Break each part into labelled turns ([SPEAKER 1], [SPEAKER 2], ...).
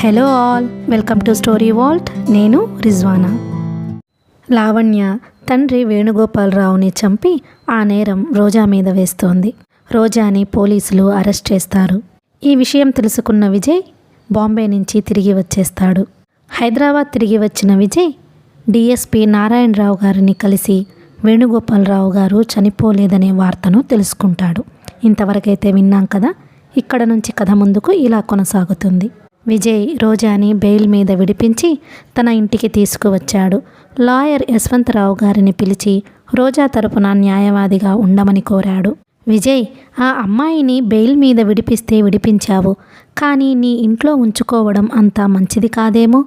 [SPEAKER 1] Hello all, welcome to story Walt. నేను రిజ్వానా. లావణ్య తండ్రి వేణుగోపాలరావుని చంపి ఆ నేరం రోజా మీద వేస్తోంది. రోజాని పోలీసులు అరెస్ట్ చేస్తారు. ఈ విషయం తెలుసుకున్న విజయ్ బాంబే నుంచి తిరిగి వచ్చేస్తాడు. హైదరాబాద్ తిరిగి వచ్చిన విజయ్ డిఎస్పి నారాయణరావు గారిని కలిసి వేణుగోపాలరావు గారు చనిపోలేదనే వార్తను తెలుసుకుంటాడు. ఇంతవరకైతే విన్నాం కదా. ఇక్కడ నుంచి కథ ముందుకు ఇలా కొనసాగుతుంది. విజయ్ రోజాని బెయిల్ మీద విడిపించి తన ఇంటికి తీసుకువచ్చాడు. లాయర్ యశ్వంతరావు గారిని పిలిచి రోజా తరపున న్యాయవాదిగా ఉండమని కోరాడు. విజయ్, ఆ అమ్మాయిని బెయిల్ మీద విడిపిస్తే విడిపించావు, కానీ నీ ఇంట్లో ఉంచుకోవడం అంత మంచిది కాదేమో.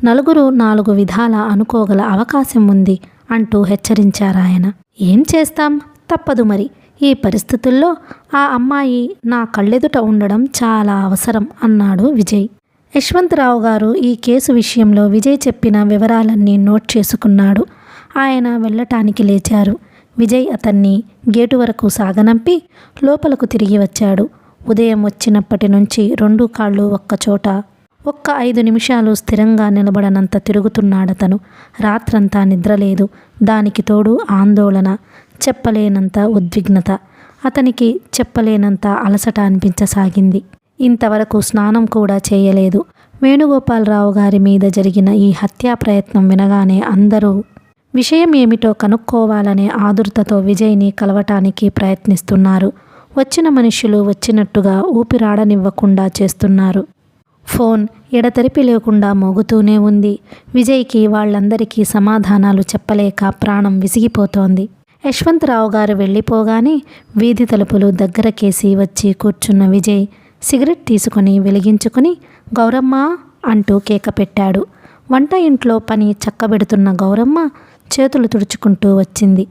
[SPEAKER 1] నలుగురు 4 విధాల అనుకోగల అవకాశం ఉంది అంటూ హెచ్చరించారాయన. ఏం చేస్తాం, తప్పదు మరి. ఈ పరిస్థితుల్లో ఆ అమ్మాయి నా కళ్ళెదుట ఉండడం చాలా అవసరం అన్నాడు విజయ్. యశ్వంతరావు గారు ఈ కేసు విషయంలో విజయ్ చెప్పిన వివరాలన్నీ నోట్ చేసుకున్నాడు. ఆయన వెళ్ళటానికి లేచారు. విజయ్ అతన్ని గేటు వరకు సాగనంపి లోపలకు తిరిగి వచ్చాడు. ఉదయం వచ్చినప్పటి నుంచి 2 కాళ్ళు ఒక్కచోట ఒక్క 5 నిమిషాలు స్థిరంగా నిలబడనంత తిరుగుతున్నాడతను. రాత్రంతా నిద్రలేదు. దానికి తోడు ఆందోళన, చెప్పలేనంత ఉద్విగ్నత. అతనికి చెప్పలేనంత అలసట అనిపించసాగింది. ఇంతవరకు స్నానం కూడా చేయలేదు. వేణుగోపాలరావు గారి మీద జరిగిన ఈ హత్యా ప్రయత్నం వినగానే అందరూ విషయం ఏమిటో కనుక్కోవాలనే ఆదుర్తతో విజయ్ని కలవటానికి ప్రయత్నిస్తున్నారు. వచ్చిన మనుషులు వచ్చినట్టుగా ఊపిరాడనివ్వకుండా చేస్తున్నారు. ఫోన్ ఎడతెరిపి లేకుండా మోగుతూనే ఉంది. విజయ్కి వాళ్ళందరికీ సమాధానాలు చెప్పలేక ప్రాణం విసిగిపోతోంది. యశ్వంతరావు గారు వెళ్ళిపోగానే వీధి తలుపులు దగ్గరకేసి వచ్చి కూర్చున్న విజయ్ సిగరెట్ తీసుకుని వెలిగించుకుని గౌరమ్మ అంటూ కేక పెట్టాడు. వంట ఇంట్లో పని చక్కబెడుతున్న గౌరమ్మ చేతులు తుడుచుకుంటూ వచ్చింది.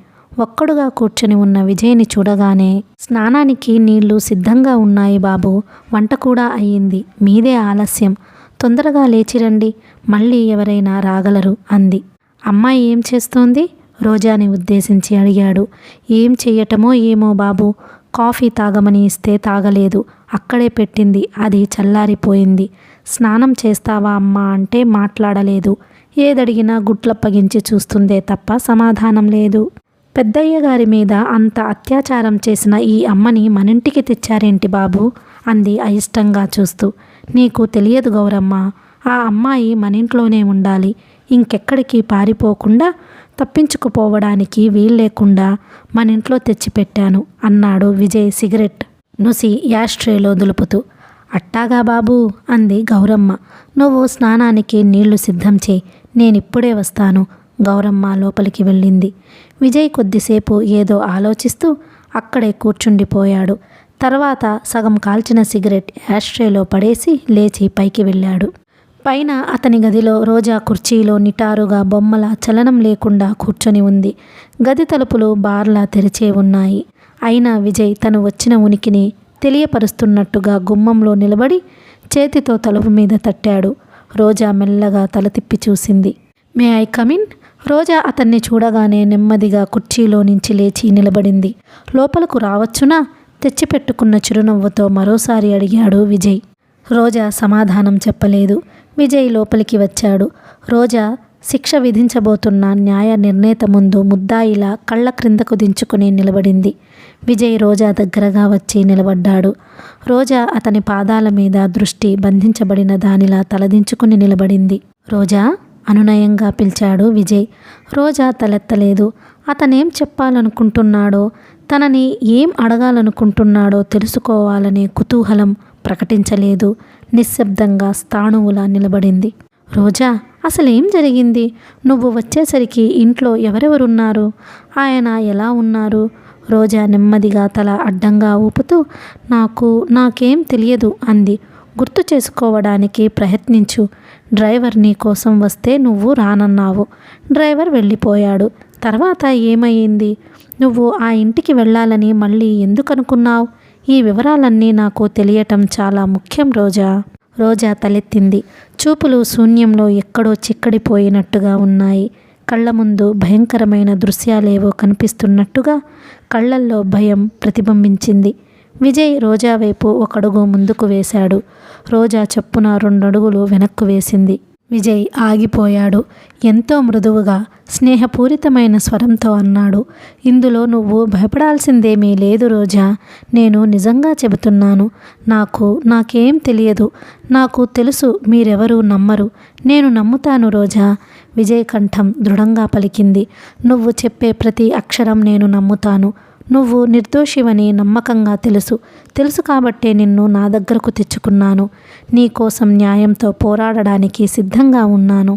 [SPEAKER 1] ఒక్కడుగా కూర్చుని ఉన్న విజయ్ని చూడగానే, స్నానానికి నీళ్లు సిద్ధంగా ఉన్నాయి బాబు, వంట కూడా అయ్యింది, మీదే ఆలస్యం, తొందరగా లేచిరండి, మళ్ళీ ఎవరైనా రాగలరు అంది. అమ్మాయి ఏం చేస్తోంది? రోజాని ఉద్దేశించి అడిగాడు. ఏం చెయ్యటమో ఏమో బాబు, కాఫీ తాగమని ఇస్తే తాగలేదు, అక్కడే పెట్టింది, అది చల్లారిపోయింది. స్నానం చేస్తావా అమ్మా అంటే మాట్లాడలేదు. ఏదడిగినా గుట్లప్పగించి చూస్తుందే తప్ప సమాధానం లేదు. పెద్దయ్య గారి మీద అంత అత్యాచారం చేసిన ఈ అమ్మని మనింటికి తెచ్చారేంటి బాబు అంది అయిష్టంగా చూస్తూ. నీకు తెలియదు గౌరమ్మ, ఆ అమ్మాయి మనింట్లోనే ఉండాలి, ఇంకెక్కడికి పారిపోకుండా తప్పించుకుపోవడానికి వీల్లేకుండా మనింట్లో తెచ్చిపెట్టాను అన్నాడు విజయ్ సిగరెట్ నుసి యాష్ట్రేలో దులుపుతూ. అట్టాగా బాబు అంది గౌరమ్మ. నువ్వు స్నానానికి నీళ్లు సిద్ధం చేయి, నేనిప్పుడే వస్తాను. గౌరమ్మ లోపలికి వెళ్ళింది. విజయ్ కొద్దిసేపు ఏదో ఆలోచిస్తూ అక్కడే కూర్చుండిపోయాడు. తర్వాత సగం కాల్చిన సిగరెట్ యాష్ట్రేలో పడేసి లేచి పైకి వెళ్ళాడు. పైన అతని గదిలో రోజా కుర్చీలో నిటారుగా బొమ్మల చలనం లేకుండా కూర్చొని ఉంది. గది తలుపులు బార్లా తెరిచే ఉన్నాయి. అయినా విజయ్ తను వచ్చిన ఉనికిని తెలియపరుస్తున్నట్టుగా గుమ్మంలో నిలబడి చేతితో తలుపు మీద తట్టాడు. రోజా మెల్లగా తల తిప్పి చూసింది. May I come in? రోజా అతన్ని చూడగానే నెమ్మదిగా కుర్చీలో నుంచి లేచి నిలబడింది. లోపలకు రావచ్చునా? తెచ్చిపెట్టుకున్న చిరునవ్వుతో మరోసారి అడిగాడు విజయ్. రోజా సమాధానం చెప్పలేదు. విజయ్ లోపలికి వచ్చాడు. రోజా శిక్ష విధించబోతున్న న్యాయ నిర్ణేత ముందు ముద్దాయిలా కళ్ళ క్రిందకు దించుకుని నిలబడింది. విజయ్ రోజా దగ్గరగా వచ్చి నిలబడ్డాడు. రోజా అతని పాదాల మీద దృష్టి బంధించబడిన దానిలా తలదించుకుని నిలబడింది. రోజా అనునయంగా పిలిచాడు విజయ్. రోజా తలెత్తలేదు. అతనేం చెప్పాలనుకుంటున్నాడో, తనని ఏం అడగాలనుకుంటున్నాడో తెలుసుకోవాలనే కుతూహలం ప్రకటించలేదు. నిశ్శబ్దంగా స్థాణువులా నిలబడింది. రోజా, అసలేం జరిగింది? నువ్వు వచ్చేసరికి ఇంట్లో ఎవరెవరున్నారు? ఆయన ఎలా ఉన్నారు? రోజా నెమ్మదిగా తల అడ్డంగా ఊపుతూ నాకేం తెలియదు అంది. గుర్తు చేసుకోవడానికి ప్రయత్నించు. డ్రైవర్ నీ కోసం వస్తే నువ్వు రానన్నావు. డ్రైవర్ వెళ్ళిపోయాడు. తర్వాత ఏమయ్యింది? నువ్వు ఆ ఇంటికి వెళ్ళాలని మళ్ళీ ఎందుకనుకున్నావు? ఈ వివరాలన్నీ నాకు తెలియటం చాలా ముఖ్యం రోజా. రోజా తలెత్తింది. చూపులు శూన్యంలో ఎక్కడో చిక్కడిపోయినట్టుగా ఉన్నాయి. కళ్ళ ముందు భయంకరమైన దృశ్యాలేవో కనిపిస్తున్నట్టుగా కళ్ళల్లో భయం ప్రతిబింబించింది. విజయ్ రోజా వైపు ఒకడుగు ముందుకు వేశాడు. రోజా చప్పున 2 అడుగులు వెనక్కు వేసింది. విజయ్ ఆగిపోయాడు. ఎంతో మృదువుగా, స్నేహపూరితమైన స్వరంతో అన్నాడు, ఇందులో నువ్వు భయపడాల్సిందేమీ లేదు రోజా. నేను నిజంగా చెబుతున్నాను. నాకేం తెలియదు. నాకు తెలుసు మీరెవరూ నమ్మరు. నేను నమ్ముతాను రోజా. విజయ్ కంఠం దృఢంగా పలికింది. నువ్వు చెప్పే ప్రతి అక్షరం నేను నమ్ముతాను. నువ్వు నిర్దోషివని నమ్మకంగా తెలుసు కాబట్టే నిన్ను నా దగ్గరకు తెచ్చుకున్నాను. నీ కోసం న్యాయంతో పోరాడడానికి సిద్ధంగా ఉన్నాను.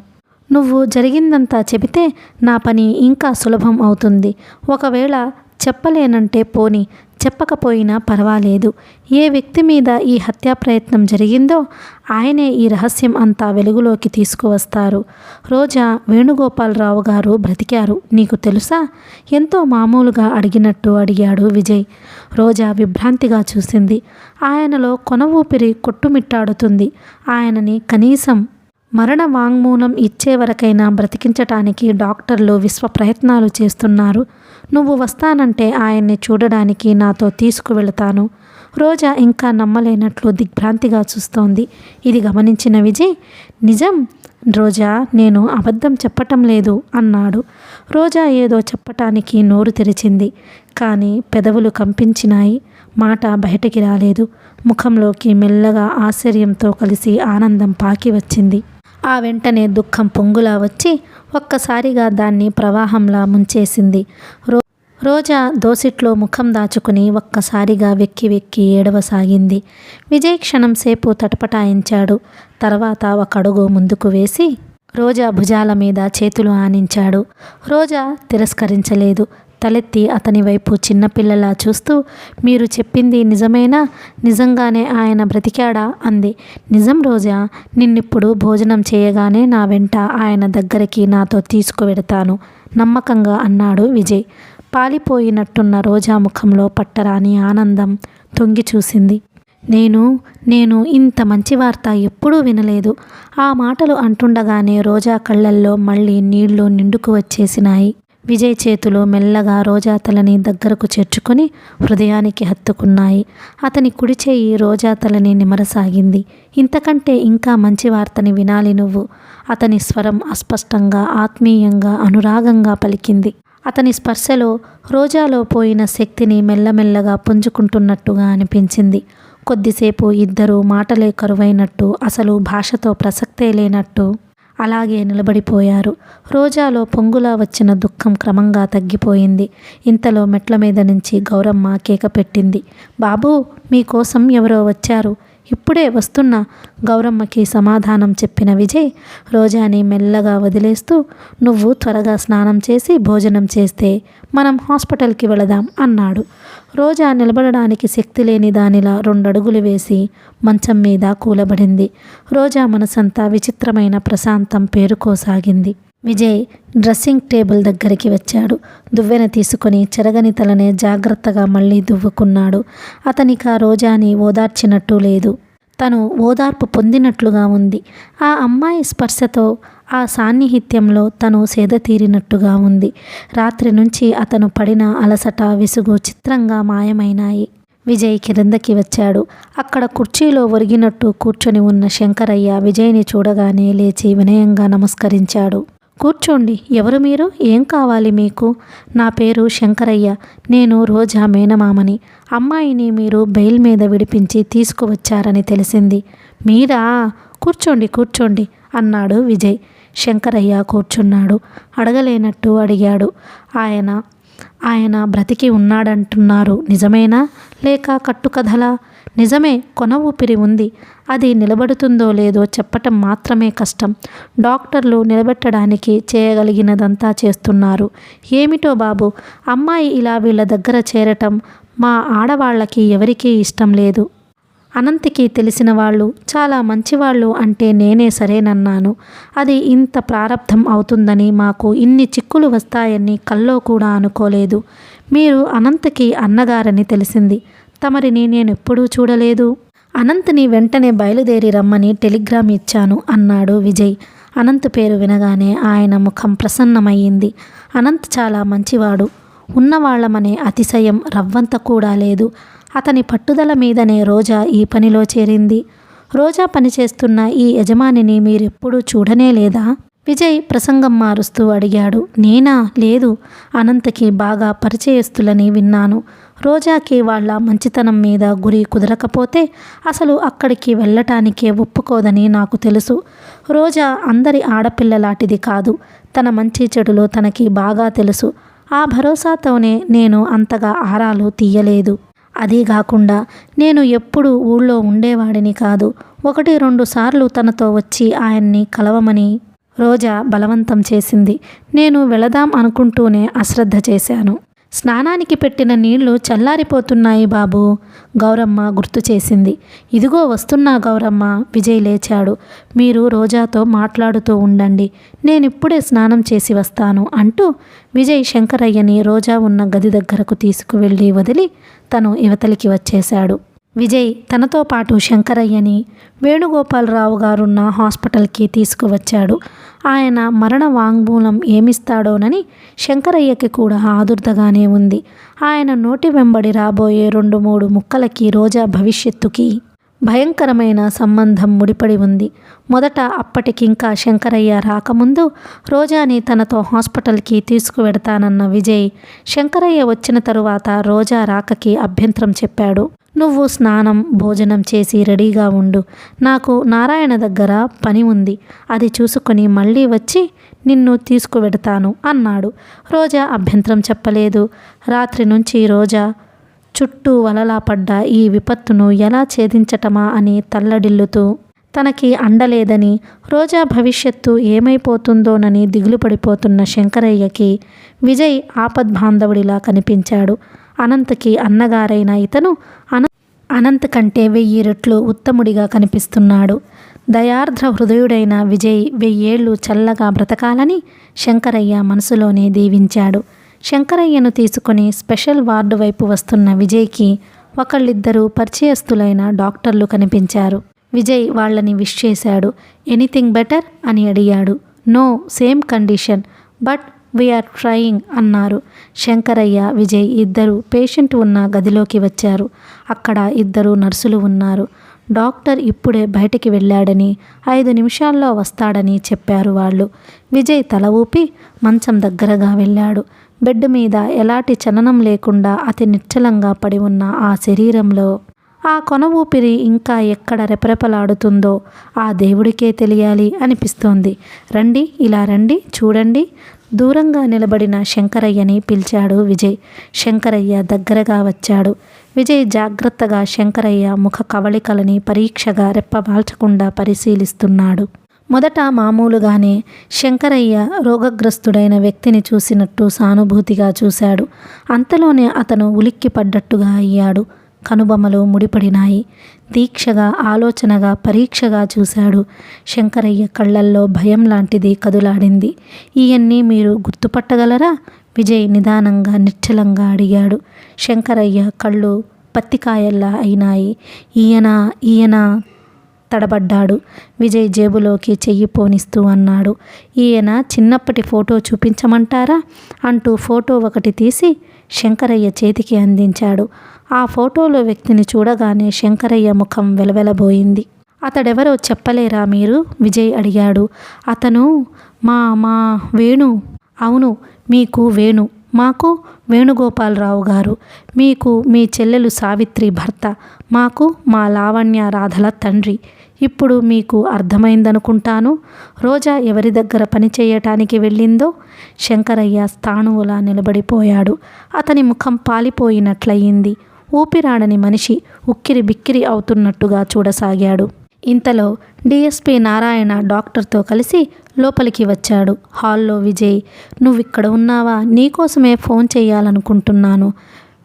[SPEAKER 1] నువ్వు జరిగిందంతా చెబితే నా పని ఇంకా సులభం అవుతుంది. ఒకవేళ చెప్పలేనంటే పోని, చెప్పకపోయినా పర్వాలేదు. ఏ వ్యక్తి మీద ఈ హత్యా ప్రయత్నం జరిగిందో ఆయనే ఈ రహస్యం అంతా వెలుగులోకి తీసుకువస్తారు. రోజా వేణుగోపాలరావు గారు బ్రతికారు, నీకు తెలుసా? ఎంతో మామూలుగా అడిగినట్టు అడిగాడు విజయ్. రోజా విభ్రాంతిగా చూసింది. ఆయనలో కొన ఊపిరి కొట్టుమిట్టాడుతుంది. ఆయనని కనీసం మరణ వాంగ్మూలం ఇచ్చే వరకైనా బ్రతికించటానికి డాక్టర్లు విశ్వ ప్రయత్నాలు చేస్తున్నారు. నువ్వు వస్తానంటే ఆయన్ని చూడడానికి నాతో తీసుకువెళతాను. రోజా ఇంకా నమ్మలేనట్లు దిగ్భ్రాంతిగా చూస్తోంది. ఇది గమనించిన విజయ్, నిజం రోజా, నేను అబద్ధం చెప్పటం లేదు అన్నాడు. రోజా ఏదో చెప్పటానికి నోరు తెరిచింది. కానీ పెదవులు కంపించినాయి. మాట బయటికి రాలేదు. ముఖంలోకి మెల్లగా ఆశ్చర్యంతో కలిసి ఆనందం పాకి వచ్చింది. ఆ వెంటనే దుఃఖం పొంగులా వచ్చి ఒక్కసారిగా దాన్ని ప్రవాహంలా ముంచేసింది. రోజా దోసిట్లో ముఖం దాచుకుని ఒక్కసారిగా వెక్కి వెక్కి ఏడవసాగింది. విజయ్ క్షణం సేపు తటపటాయించాడు. తర్వాత ఒక అడుగు ముందుకు వేసి రోజా భుజాల మీద చేతులు ఆనించాడు. రోజా తిరస్కరించలేదు. తలెత్తి అతని వైపు చిన్నపిల్లలా చూస్తూ, మీరు చెప్పింది నిజమేనా? నిజంగానే ఆయన బ్రతికాడా అంది. నిజం రోజా. నిన్నిప్పుడు భోజనం చేయగానే నా వెంట ఆయన దగ్గరికి నాతో తీసుకువెడతాను నమ్మకంగా అన్నాడు విజయ్. పాలిపోయినట్టున్న రోజా ముఖంలో పట్టరాని ఆనందం తొంగి చూసింది. నేను ఇంత మంచి వార్త ఎప్పుడూ వినలేదు. ఆ మాటలు అంటుండగానే రోజా కళ్ళల్లో మళ్ళీ నీళ్లు నిండుకు వచ్చేసినాయి. విజయ్ చేతులు మెల్లగా రోజా తలని దగ్గరకు చేర్చుకొని హృదయానికి హత్తుకున్నాయి. అతని కుడి చేయి రోజా తలని నిమరసాగింది. ఇంతకంటే ఇంకా మంచి వార్తని వినాలి నువ్వు. అతని స్వరం అస్పష్టంగా, ఆత్మీయంగా, అనురాగంగా పలికింది. అతని స్పర్శలో రోజాలో పోయిన శక్తిని మెల్లమెల్లగా పుంజుకుంటున్నట్టుగా అనిపించింది. కొద్దిసేపు ఇద్దరూ మాటలే కరువైనట్టు, అసలు భాషతో ప్రసక్తే లేనట్టు అలాగే నిలబడిపోయారు. రోజాలో పొంగులా వచ్చిన దుఃఖం క్రమంగా తగ్గిపోయింది. ఇంతలో మెట్ల మీద నుంచి గౌరమ్మ కేక పెట్టింది. బాబూ, మీకోసం ఎవరో వచ్చారు. ఇప్పుడే వస్తున్నా. గౌరమ్మకి సమాధానం చెప్పిన విజయ్ రోజాని మెల్లగా వదిలేస్తూ, నువ్వు త్వరగా స్నానం చేసి భోజనం చేస్తే మనం హాస్పిటల్కి వెళదాం అన్నాడు. రోజా నిలబడడానికి శక్తి లేని దానిలా 2 అడుగులు వేసి మంచం మీద కూలబడింది. రోజా మనసంతా విచిత్రమైన ప్రశాంతం పేరుకోసాగింది. విజయ్ డ్రెస్సింగ్ టేబుల్ దగ్గరికి వచ్చాడు. దువ్వెన తీసుకొని చెరగని తలనే జాగ్రత్తగా మళ్ళీ దువ్వుకున్నాడు. అతనిక రోజాని ఓదార్చినట్టు లేదు. తను ఓదార్పు పొందినట్లుగా ఉంది. ఆ అమ్మాయి స్పర్శతో, ఆ సాన్నిహిత్యంలో తను సేద తీరినట్టుగా ఉంది. రాత్రి నుంచి అతను పడిన అలసట, విసుగు చిత్రంగా మాయమైనాయి. విజయ్ కిందకి వచ్చాడు. అక్కడ కుర్చీలో ఒరిగినట్టు కూర్చొని ఉన్న శంకరయ్య విజయ్ని చూడగానే లేచి వినయంగా నమస్కరించాడు. కూర్చోండి. ఎవరు మీరు? ఏం కావాలి మీకు? నా పేరు శంకరయ్య. నేను రోజా మేనమామని. అమ్మాయిని మీరు బెయిల్ మీద విడిపించి తీసుకువచ్చారని తెలిసింది. మీరా? కూర్చోండి అన్నాడు విజయ్. శంకరయ్య కూర్చున్నాడు. అడగలేనట్టు అడిగాడు. ఆయన బ్రతికి ఉన్నాడంటున్నారు, నిజమేనా లేక కట్టుకథలా? నిజమే. కొన ఊపిరి ఉంది. అది నిలబడుతుందో లేదో చెప్పటం మాత్రమే కష్టం. డాక్టర్లు నిలబెట్టడానికి చేయగలిగినదంతా చేస్తున్నారు. ఏమిటో బాబు, అమ్మాయి ఇలా వీళ్ళ దగ్గర చేరటం మా ఆడవాళ్ళకి ఎవరికీ ఇష్టం లేదు. అనంత్కి తెలిసిన వాళ్ళు, చాలా మంచివాళ్ళు అంటే నేనే సరేనన్నాను. అది ఇంత ప్రారబ్ధం అవుతుందని, మాకు ఇన్ని చిక్కులు వస్తాయని కల్లో కూడా అనుకోలేదు. మీరు అనంత్కి అన్నగారని తెలిసింది. తమరిని నేనెప్పుడూ చూడలేదు. అనంత్ని వెంటనే బయలుదేరి రమ్మని టెలిగ్రామ్ ఇచ్చాను అన్నాడు విజయ్. అనంత్ పేరు వినగానే ఆయన ముఖం ప్రసన్నమయ్యింది. అనంత్ చాలా మంచివాడు. ఉన్నవాళ్లమనే అతిశయం రవ్వంత కూడా లేదు. అతని పట్టుదల మీదనే రోజా ఈ పనిలో చేరింది. రోజా పనిచేస్తున్న ఈ యజమానిని మీరెప్పుడూ చూడనే లేదా? విజయ్ ప్రసంగం మారుస్తూ అడిగాడు. నేనా? లేదు. అనంతకి బాగా పరిచయస్తులని విన్నాను. రోజాకి వాళ్ళ మంచితనం మీద గురి కుదరకపోతే అసలు అక్కడికి వెళ్ళటానికే ఒప్పుకోదని నాకు తెలుసు. రోజా అందరి ఆడపిల్లలాంటిది కాదు. తన మంచి చెడులు తనకి బాగా తెలుసు. ఆ భరోసాతోనే నేను అంతగా ఆరాలు తీయలేదు. అదీగాకుండా నేను ఎప్పుడూ ఊళ్ళో ఉండేవాడిని కాదు. 1-2 సార్లు తనతో వచ్చి ఆయన్ని కలవమని రోజా బలవంతం చేసింది. నేను వెళదాం అనుకుంటూనే అశ్రద్ధ చేశాను. స్నానానికి పెట్టిన నీళ్లు చల్లారిపోతున్నాయి బాబూ, గౌరమ్మ గుర్తు చేసింది. ఇదిగో వస్తున్నా గౌరమ్మ. విజయ్ లేచాడు. మీరు రోజాతో మాట్లాడుతూ ఉండండి, నేనిప్పుడే స్నానం చేసి వస్తాను అంటూ విజయ్ శంకరయ్యని రోజా ఉన్న గది దగ్గరకు తీసుకువెళ్ళి వదిలి తను ఇవతలికి వచ్చేశాడు. విజయ్ తనతో పాటు శంకరయ్యని వేణుగోపాలరావు గారున్న హాస్పిటల్కి తీసుకువచ్చాడు. ఆయన మరణ వాంగ్మూలం ఏమిస్తాడోనని శంకరయ్యకి కూడా ఆదుర్దగానే ఉంది. ఆయన నోటి వెంబడి రాబోయే 2-3 ముక్కలకి రోజా భవిష్యత్తుకి భయంకరమైన సంబంధం ముడిపడి ఉంది. మొదట అప్పటికింకా శంకరయ్య రాకముందు రోజాని తనతో హాస్పిటల్కి తీసుకువెడతానన్న విజయ్ శంకరయ్య వచ్చిన తరువాత రోజా రాకకి అభ్యంతరం చెప్పాడు. నువ్వు స్నానం భోజనం చేసి రెడీగా ఉండు. నాకు నారాయణ దగ్గర పని ఉంది. అది చూసుకొని మళ్ళీ వచ్చి నిన్ను తీసుకువెడతాను అన్నాడు. రోజా అభ్యంతరం చెప్పలేదు. రాత్రి నుంచి రోజా చుట్టూ వలలా పడ్డ ఈ విపత్తును ఎలా ఛేదించటమా అని తల్లడిల్లుతూ తనకి అండలేదని, రోజా భవిష్యత్తు ఏమైపోతుందోనని దిగులు పడిపోతున్న శంకరయ్యకి విజయ్ ఆపద్బాంధవుడిలా కనిపించాడు. అనంతకి అన్నగారైన ఇతను అనంత్ కంటే 1000 రెట్లు ఉత్తముడిగా కనిపిస్తున్నాడు. దయార్ద్ర హృదయుడైన విజయ్ 1000 ఏళ్ళు చల్లగా బ్రతకాలని శంకరయ్య మనసులోనే దీవించాడు. శంకరయ్యను తీసుకొని స్పెషల్ వార్డు వైపు వస్తున్న విజయ్కి ఒకళ్ళిద్దరూ పరిచయస్తులైన డాక్టర్లు కనిపించారు. విజయ్ వాళ్ళని విష్ చేశాడు. ఎనీథింగ్ బెటర్ అని అడిగాడు. No, same condition, but we are trying అన్నారు. శంకరయ్య విజయ్ ఇద్దరు పేషెంట్ ఉన్న గదిలోకి వచ్చారు. అక్కడ 2 నర్సులు ఉన్నారు. డాక్టర్ ఇప్పుడే బయటికి వెళ్ళాడని 5 నిమిషాల్లో వస్తాడని చెప్పారు వాళ్ళు. విజయ్ తల ఊపి మంచం దగ్గరగా వెళ్ళాడు. బెడ్ మీద ఎలాంటి చలనం లేకుండా అతి నిశ్చలంగా పడి ఉన్న ఆ శరీరంలో ఆ కొన ఊపిరి ఇంకా ఎక్కడ రెపరెపలాడుతుందో ఆ దేవుడికే తెలియాలి అనిపిస్తోంది. రండి, ఇలా రండి, చూడండి. దూరంగా నిలబడిన శంకరయ్యని పిలిచాడు విజయ్. శంకరయ్య దగ్గరగా వచ్చాడు. విజయ్ జాగ్రత్తగా శంకరయ్య ముఖ కవళికలని పరీక్షగా రెప్పవాల్చకుండా పరిశీలిస్తున్నాడు. మొదట మామూలుగానే శంకరయ్య రోగగ్రస్తుడైన వ్యక్తిని చూసినట్టు సానుభూతిగా చూశాడు. అంతలోనే అతను ఉలిక్కి పడ్డట్టుగా అయ్యాడు. కనుబొమ్మలు ముడిపడినాయి. దీక్షగా ఆలోచనగా పరీక్షగా చూశాడు. శంకరయ్య కళ్ళల్లో భయం లాంటిది కదులాడింది. ఈయన్ని మీరు గుర్తుపట్టగలరా? విజయ్ నిదానంగా నిశ్చలంగా అడిగాడు. శంకరయ్య కళ్ళు పత్తికాయల్లా అయినాయి. ఈయన తడబడ్డాడు. విజయ్ జేబులోకి చెయ్యి పోనిస్తూ అన్నాడు. ఈయన చిన్నప్పటి ఫోటో చూపించమంటారా అంటూ ఫోటో ఒకటి తీసి శంకరయ్య చేతికి అందించాడు. ఆ ఫోటోలో వ్యక్తిని చూడగానే శంకరయ్య ముఖం వెలవెలబోయింది. అతడెవరో చెప్పలేరా మీరు? విజయ్ అడిగాడు. అతను మా వేణు. అవును, మీకు వేణు, మాకు వేణుగోపాలరావు గారు. మీకు మీ చెల్లెలు సావిత్రి భర్త, మాకు మా లావణ్య రాధల తండ్రి. ఇప్పుడు మీకు అర్థమైందనుకుంటాను రోజా ఎవరి దగ్గర పనిచేయటానికి వెళ్ళిందో. శంకరయ్య స్థాణువులా నిలబడిపోయాడు. అతని ముఖం పాలిపోయినట్లయింది. ఊపిరాడని మనిషి ఉక్కిరి బిక్కిరి అవుతున్నట్టుగా చూడసాగాడు. ఇంతలో డిఎస్పి నారాయణ డాక్టర్తో కలిసి లోపలికి వచ్చాడు. హాల్లో విజయ్, నువ్విక్కడ ఉన్నావా? నీకోసమే ఫోన్ చేయాలనుకుంటున్నాను.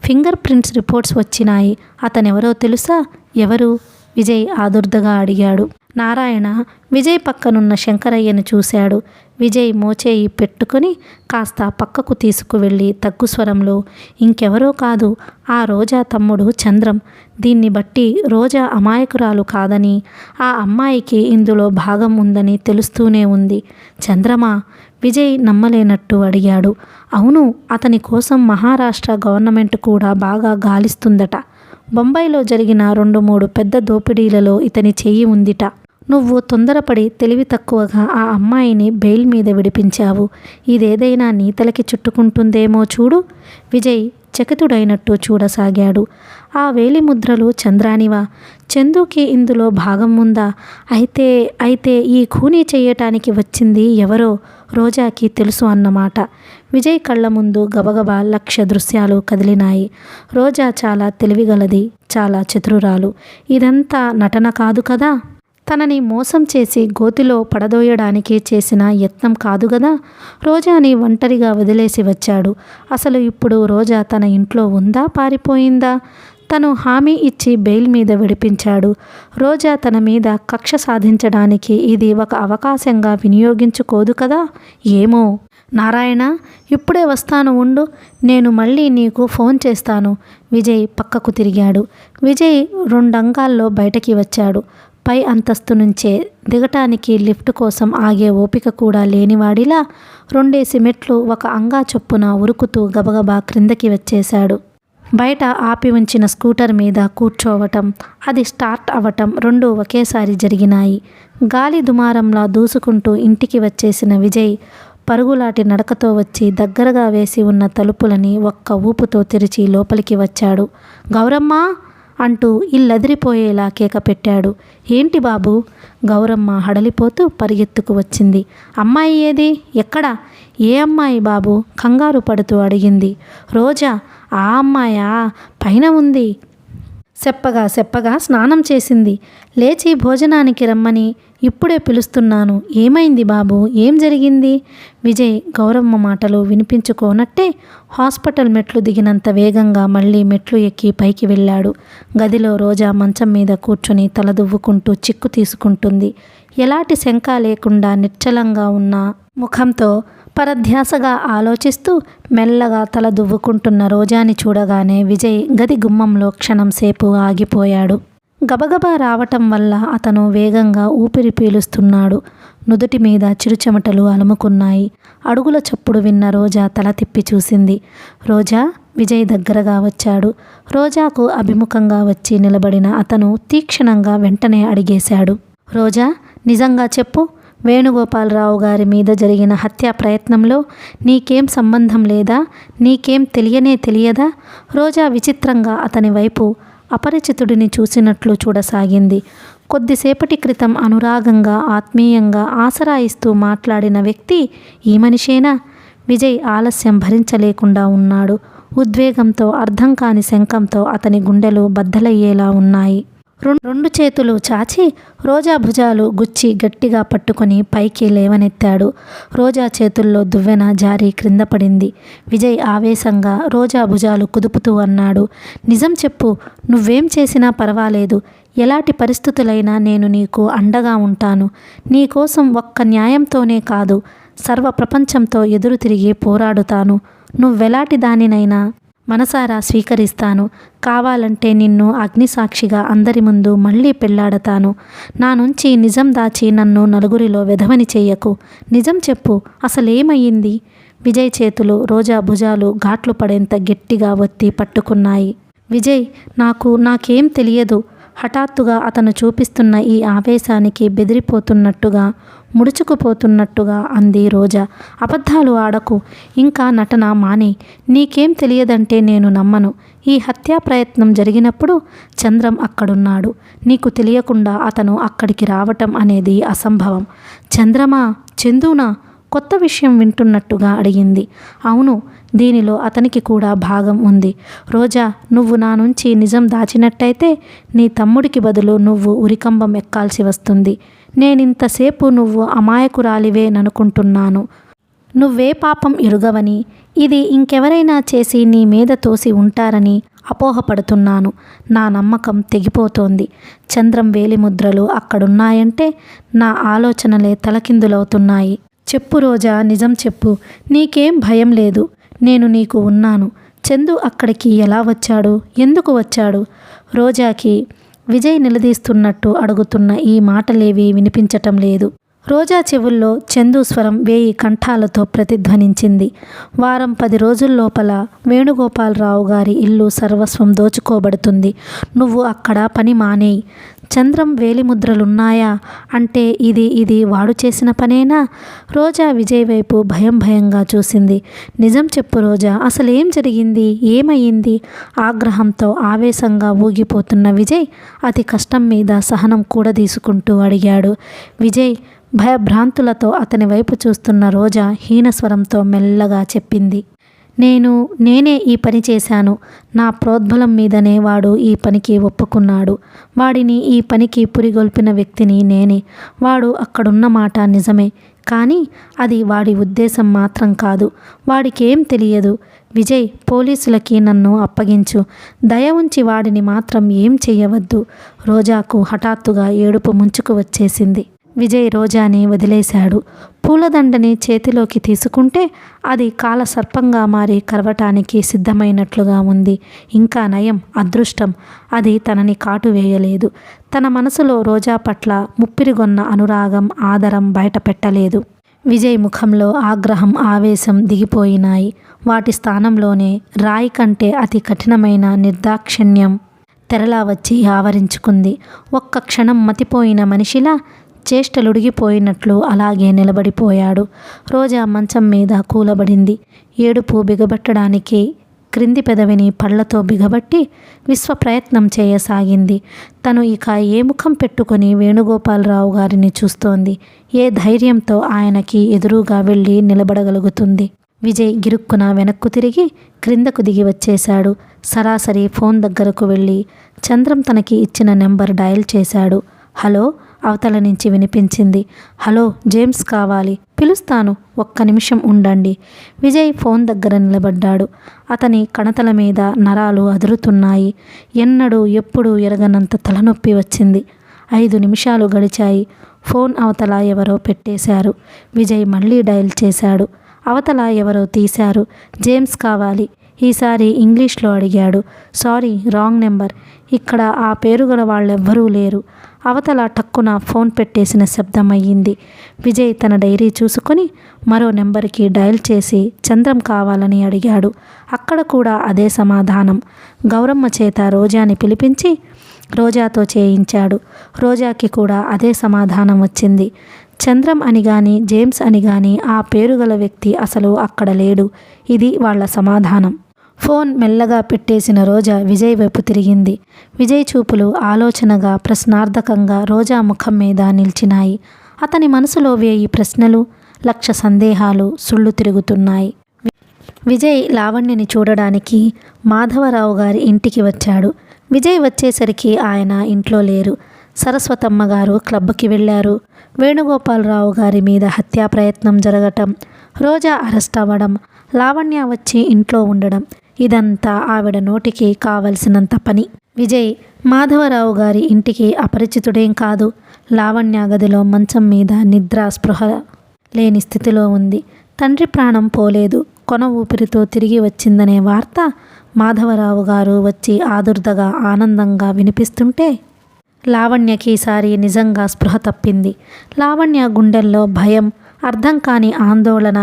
[SPEAKER 1] ఫింగర్ ప్రింట్స్ రిపోర్ట్స్ వచ్చినాయి. అతనెవరో తెలుసా? ఎవరు? విజయ్ ఆదుర్దగా అడిగాడు. నారాయణ విజయ్ పక్కనున్న శంకరయ్యను చూశాడు. విజయ్ మోచేయి పెట్టుకుని కాస్త పక్కకు తీసుకువెళ్ళి తగ్గు స్వరంలో, ఇంకెవరో కాదు, ఆ రోజా తమ్ముడు చంద్రం. దీన్ని బట్టి రోజా అమాయకురాలు కాదని, ఆ అమ్మాయికి ఇందులో భాగం ఉందని తెలుస్తూనే ఉంది. చంద్రమా? విజయ్ నమ్మలేనట్టు అడిగాడు. అవును, అతని కోసం మహారాష్ట్ర గవర్నమెంట్ కూడా బాగా గాలిస్తుందట. బొంబాయిలో జరిగిన 2-3 పెద్ద దోపిడీలలో ఇతని చెయ్యి ఉందిట. నువ్వు తొందరపడి తెలివి తక్కువగా ఆ అమ్మాయిని బెయిల్ మీద విడిపించావు. ఇదేదైనా నీ తలకి చుట్టుకుంటుందేమో చూడు. విజయ్ చకితుడైనట్టు చూడసాగాడు. ఆ వేలిముద్రలు చంద్రానివా? చందుకి ఇందులో భాగం ఉందా? అయితే ఈ ఖూనీ చెయ్యటానికి వచ్చింది ఎవరో రోజాకి తెలుసు అన్నమాట. విజయ్ కళ్ళ ముందు గబగబా 1,00,000 దృశ్యాలు కదిలినాయి. రోజా చాలా తెలివిగలది, చాలా చతురురాలు. ఇదంతా నటన కాదు కదా. తనని మోసం చేసి గోతిలో పడదోయడానికి చేసిన యత్నం కాదు గదా. రోజాని ఒంటరిగా వదిలేసి వచ్చాడు. అసలు ఇప్పుడు రోజా తన ఇంట్లో ఉందా, పారిపోయిందా? తను హామీ ఇచ్చి బెయిల్ మీద విడిపించాడు. రోజా తన మీద కక్ష సాధించడానికి ఇది ఒక అవకాశంగా వినియోగించుకోదు కదా. ఏమో. నారాయణ, ఇప్పుడే వస్తాను ఉండు. నేను మళ్ళీ నీకు ఫోన్ చేస్తాను. విజయ్ పక్కకు తిరిగాడు. విజయ్ 2 అంగాల్లో బయటకి వచ్చాడు. పై అంతస్తు నుంచే దిగటానికి లిఫ్ట్ కోసం ఆగే ఓపిక కూడా లేనివాడిలా 2 మెట్లు ఒక అంగా చొప్పున ఉరుకుతూ గబగబా క్రిందకి వచ్చేశాడు. బయట ఆపి ఉంచిన స్కూటర్ మీద కూర్చోవటం, అది స్టార్ట్ అవ్వటం 2 ఒకేసారి జరిగినాయి. గాలి దుమారంలా దూసుకుంటూ ఇంటికి వచ్చేసిన విజయ్ పరుగులాటి నడకతో వచ్చి దగ్గరగా వేసి ఉన్న తలుపులని ఒక్క ఊపుతో తెరిచి లోపలికి వచ్చాడు. గౌరమ్మ అంటూ ఇల్లదిరిపోయేలా కేక పెట్టాడు. ఏంటి బాబు? గౌరమ్మ హడలిపోతూ పరిగెత్తుకు వచ్చింది. అమ్మాయి ఏది? ఎక్కడా? ఏ అమ్మాయి బాబు? కంగారు పడుతూ అడిగింది. రోజా. ఆ అమ్మాయా? పైన ఉంది. చెప్పగా స్నానం చేసింది. లేచి భోజనానికి రమ్మని ఇప్పుడే పిలుస్తున్నాను. ఏమైంది బాబు? ఏం జరిగింది? విజయ్ గౌరమ్మ మాటలు వినిపించుకోనట్టే హాస్పిటల్ మెట్లు దిగినంత వేగంగా మళ్ళీ మెట్లు ఎక్కి పైకి వెళ్ళాడు. గదిలో రోజా మంచం మీద కూర్చుని తలదువ్వుకుంటూ చిక్కు తీసుకుంటుంది. ఎలాంటి శంక లేకుండా నిశ్చలంగా ఉన్న ముఖంతో పరధ్యాసగా ఆలోచిస్తూ మెల్లగా తల దువ్వుకుంటున్న రోజాని చూడగానే విజయ్ గది గుమ్మంలో క్షణం సేపు ఆగిపోయాడు. గబగబా రావటం వల్ల అతను వేగంగా ఊపిరి పీలుస్తున్నాడు. నుదుటి మీద చిరుచెమటలు అలుముకున్నాయి. అడుగుల చప్పుడు విన్న రోజా తల తిప్పి చూసింది. రోజా. విజయ్ దగ్గరగా వచ్చాడు. రోజాకు అభిముఖంగా వచ్చి నిలబడిన అతను తీక్షణంగా వెంటనే అడిగేశాడు. రోజా, నిజంగా చెప్పు. వేణుగోపాలరావు గారి మీద జరిగిన హత్యా ప్రయత్నంలో నీకేం సంబంధం లేదా? నీకేం తెలియదా? రోజా విచిత్రంగా అతని వైపు అపరిచితుడిని చూసినట్లు చూడసాగింది. కొద్దిసేపటి క్రితం అనురాగంగా, ఆత్మీయంగా ఆసరా ఇస్తూ మాట్లాడిన వ్యక్తి ఈ మనిషేనా? విజయ్ ఆలస్యం భరించలేకుండా ఉన్నాడు. ఉద్వేగంతో, అర్థం కాని శంకంతో అతని గుండెలు బద్దలయ్యేలా ఉన్నాయి. 2 చేతులు చాచి రోజా భుజాలు గుచ్చి గట్టిగా పట్టుకొని పైకి లేవనెత్తాడు. రోజా చేతుల్లో దువ్వెన జారి క్రింద పడింది. విజయ్ ఆవేశంగా రోజా భుజాలు కుదుపుతూ అన్నాడు. నిజం చెప్పు. నువ్వేం చేసినా పర్వాలేదు. ఎలాంటి పరిస్థితులైనా నేను నీకు అండగా ఉంటాను. నీకోసం ఒక్క న్యాయంతోనే కాదు, సర్వ ప్రపంచంతో ఎదురు తిరిగి పోరాడుతాను. నువ్వెలాంటి దానినైనా మనసారా స్వీకరిస్తాను. కావాలంటే నిన్ను అగ్నిసాక్షిగా అందరి ముందు మళ్ళీ పెళ్లాడతాను. నా నుంచి నిజం దాచి నన్ను నలుగురిలో వెధవని చెయ్యకు. నిజం చెప్పు. అసలేమయ్యింది? విజయ్ చేతులు రోజా భుజాలు ఘాట్లు పడేంత గట్టిగా ఒత్తి పట్టుకున్నాయి. విజయ్, నాకేం తెలియదు. హఠాత్తుగా అతను చూపిస్తున్న ఈ ఆవేశానికి బెదిరిపోతున్నట్టుగా, ముడుచుకుపోతున్నట్టుగా అంది రోజా. అబద్ధాలు ఆడకు. ఇంకా నటన మానే. నీకేం తెలియదంటే నేను నమ్మను. ఈ హత్యా ప్రయత్నం జరిగినప్పుడు చంద్రం అక్కడున్నాడు. నీకు తెలియకుండా అతను అక్కడికి రావటం అనేది అసంభవం. చంద్రమా? చందునా? కొత్త విషయం వింటున్నట్టుగా అడిగింది. అవును, దీనిలో అతనికి కూడా భాగం ఉంది. రోజా, నువ్వు నా నుంచి నిజం దాచినట్టయితే నీ తమ్ముడికి బదులు నువ్వు ఉరికంబం ఎక్కాల్సి వస్తుంది. నేనింతసేపు నువ్వు అమాయకురాలివేననుకుంటున్నాను. నువ్వే పాపం ఎరుగవని, ఇది ఇంకెవరైనా చేసి నీ మీద తోసి ఉంటారని అపోహపడుతున్నాను. నా నమ్మకం తెగిపోతోంది. చంద్రం వేలిముద్రలు అక్కడున్నాయంటే నా ఆలోచనలే తలకిందులవుతున్నాయి. చెప్పు రోజా, నిజం చెప్పు. నీకేం భయం లేదు. నేను నీకు ఉన్నాను. చందు అక్కడికి ఎలా వచ్చాడు? ఎందుకు వచ్చాడు? రోజాకి విజయ్ నిలదీస్తున్నట్టు అడుగుతున్న ఈ మాటలేవీ వినిపించటం లేదు. రోజా చెవుల్లో చందు స్వరం 1000 కంఠాలతో ప్రతిధ్వనించింది. వారం 10 రోజుల్లోపల వేణుగోపాలరావు గారి ఇల్లు సర్వస్వం దోచుకోబడుతుంది. నువ్వు అక్కడ పని మానేయ్. చంద్రం వేలిముద్రలున్నాయా అంటే ఇది వాడు చేసిన పనేనా? రోజా విజయ్ వైపు భయంగా చూసింది. నిజం చెప్పు రోజా, అసలేం జరిగింది? ఏమయ్యింది? ఆగ్రహంతో ఆవేశంగా ఊగిపోతున్న విజయ్ అతి కష్టం మీద సహనం కూడదీసుకుంటూ అడిగాడు. విజయ్ భయభ్రాంతులతో అతని వైపు చూస్తున్న రోజా హీనస్వరంతో మెల్లగా చెప్పింది. నేనే ఈ పని చేశాను. నా ప్రోద్బలం మీదనే వాడు ఈ పనికి ఒప్పుకున్నాడు. వాడిని ఈ పనికి పురిగొల్పిన వ్యక్తిని నేనే. వాడు అక్కడున్న మాట నిజమే, కానీ అది వాడి ఉద్దేశం మాత్రం కాదు. వాడికేం తెలియదు. విజయ్, పోలీసులకి నన్ను అప్పగించు. దయ ఉంచి వాడిని మాత్రం ఏం చెయ్యవద్దు. రోజాకు హఠాత్తుగా ఏడుపు ముంచుకు వచ్చేసింది. విజయ్ రోజాని వదిలేశాడు. పూలదండని చేతిలోకి తీసుకుంటే అది కాలసర్పంగా మారి కరవటానికి సిద్ధమైనట్లుగా ఉంది. ఇంకా నయం, అదృష్టం, అది తనని కాటు వేయలేదు. తన మనసులో రోజా పట్ల ముప్పిరిగొన్న అనురాగం, ఆదరం బయట పెట్టలేదు. విజయ్ ముఖంలో ఆగ్రహం, ఆవేశం దిగిపోయినాయి. వాటి స్థానంలోనే రాయి కంటే అతి కఠినమైన నిర్దాక్షిణ్యం తెరలా వచ్చి ఆవరించుకుంది. ఒక్క క్షణం మతిపోయిన మనిషిలా చేష్టలుడిగిపోయినట్లు అలాగే నిలబడిపోయాడు. రోజా మంచం మీద కూలబడింది. ఏడుపు బిగబట్టడానికి క్రింది పెదవిని పళ్లతో బిగబట్టి విశ్వప్రయత్నం చేయసాగింది. తను ఇక ఏ ముఖం పెట్టుకొని వేణుగోపాలరావు గారిని చూస్తోంది? ఏ ధైర్యంతో ఆయనకి ఎదురుగా వెళ్ళి నిలబడగలుగుతుంది? విజయ్ గిరుక్కున వెనక్కు తిరిగి క్రిందకు దిగి వచ్చేశాడు. సరాసరి ఫోన్ దగ్గరకు వెళ్ళి చంద్రం తనకి ఇచ్చిన నెంబర్ డయల్ చేశాడు. హలో, అవతల నుంచి వినిపించింది. హలో, జేమ్స్ కావాలి, పిలుస్తాను, ఒక్క నిమిషం ఉండండి. విజయ్ ఫోన్ దగ్గర నిలబడ్డాడు. అతని కణతల మీద నరాలు అదురుతున్నాయి. ఎన్నడూ ఎప్పుడూ ఎరగనంత తలనొప్పి వచ్చింది. 5 నిమిషాలు గడిచాయి. ఫోన్ అవతల ఎవరో పెట్టేశారు. విజయ్ మళ్ళీ డయల్ చేశాడు. అవతల ఎవరో తీశారు. జేమ్స్ కావాలి. ఈసారి ఇంగ్లీష్లో అడిగాడు. Sorry, wrong number. ఇక్కడ ఆ పేరు గల వాళ్ళెవ్వరూ లేరు. అవతల టక్కున ఫోన్ పెట్టేసిన శబ్దం అయ్యింది. విజయ్ తన డైరీ చూసుకొని మరో నెంబర్కి డయల్ చేసి చంద్రం కావాలని అడిగాడు. అక్కడ కూడా అదే సమాధానం. గౌరమ్మ చేత రోజాని పిలిపించి రోజాతో చేయించాడు. రోజాకి కూడా అదే సమాధానం వచ్చింది. చంద్రం అని గాని జేమ్స్ అని గాని ఆ పేరు గల వ్యక్తి అసలు అక్కడ లేడు. ఇది వాళ్ళ సమాధానం. ఫోన్ మెల్లగా పెట్టేసిన రోజా విజయ్ వైపు తిరిగింది. విజయ్ చూపులు ఆలోచనగా, ప్రశ్నార్థకంగా రోజా ముఖం మీద నిలిచినాయి. అతని మనసులో 1000 ప్రశ్నలు, 1,00,000 సందేహాలు సుళ్ళు తిరుగుతున్నాయి. విజయ్ లావణ్యని చూడడానికి మాధవరావు గారి ఇంటికి వచ్చాడు. విజయ్ వచ్చేసరికి ఆయన ఇంట్లో లేరు. సరస్వతమ్మ గారు క్లబ్కి వెళ్ళారు. వేణుగోపాలరావు గారి మీద హత్యా ప్రయత్నం జరగటం, రోజా అరెస్ట్ అవ్వడం, లావణ్య వచ్చి ఇంట్లో ఉండడం, ఇదంతా ఆవిడ నోటికి కావలసినంత పని. విజయ్ మాధవరావు గారి ఇంటికి అపరిచితుడేం కాదు. లావణ్య గదిలో మంచం మీద నిద్ర స్పృహ లేని స్థితిలో ఉంది. తండ్రి ప్రాణం పోలేదు, కొన ఊపిరితో తిరిగి వచ్చిందనే వార్త మాధవరావు గారు వచ్చి ఆదుర్దగా, ఆనందంగా వినిపిస్తుంటే లావణ్యకి ఈసారి నిజంగా స్పృహ తప్పింది. లావణ్య గుండెల్లో భయం, అర్థం కాని ఆందోళన.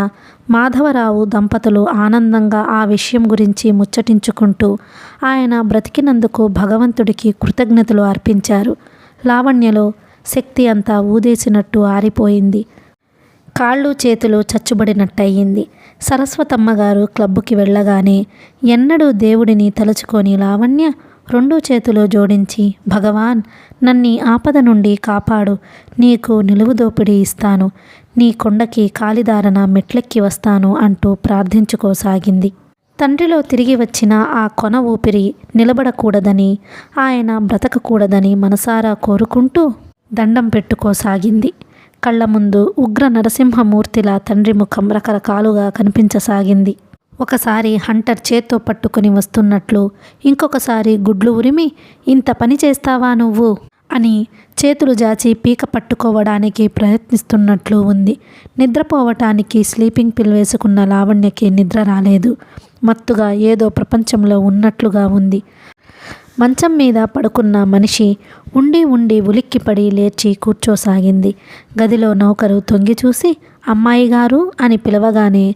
[SPEAKER 1] మాధవరావు దంపతులు ఆనందంగా ఆ విషయం గురించి ముచ్చటించుకుంటూ ఆయన బ్రతికినందుకు భగవంతుడికి కృతజ్ఞతలు అర్పించారు. లావణ్యలో శక్తి అంతా ఊదేసినట్టు ఆరిపోయింది. కాళ్ళు చేతులు చచ్చుబడినట్టయింది. సరస్వతమ్మ గారు క్లబ్కి వెళ్ళగానే ఎన్నడూ దేవుడిని తలుచుకొని లావణ్య 2 చేతులు జోడించి, భగవాన్, నన్ని ఆపద నుండి కాపాడు, నీకు నిలువుదోపిడి ఇస్తాను, నీ కొండకి కాలిదారన మెట్లెక్కి వస్తాను అంటూ ప్రార్థించుకోసాగింది. తండ్రిలో తిరిగి వచ్చిన ఆ కొన ఊపిరి నిలబడకూడదని, ఆయన బ్రతకకూడదని మనసారా కోరుకుంటూ దండం పెట్టుకోసాగింది. కళ్ళ ముందు ఉగ్ర నరసింహమూర్తిలా తండ్రి ముఖం రకరకాలుగా కనిపించసాగింది. ఒకసారి హంటర్ చేత్తో పట్టుకుని వస్తున్నట్లు, ఇంకొకసారి గుడ్లు ఉరిమి, ఇంత పని చేస్తావా నువ్వు అని చేతులు జాచి పీక పట్టుకోవడానికి ప్రయత్నిస్తున్నట్లు ఉంది. నిద్రపోవటానికి స్లీపింగ్ పిల్ వేసుకున్న లావణ్యకి నిద్ర రాలేదు. మత్తుగా ఏదో ప్రపంచంలో ఉన్నట్లుగా ఉంది. మంచం మీద పడుకున్న మనిషి ఉండి ఉండి ఉలిక్కిపడి లేచి కూర్చోసాగింది. గదిలో నౌకరు తొంగి చూసి అమ్మాయి గారు అని పిలవగానే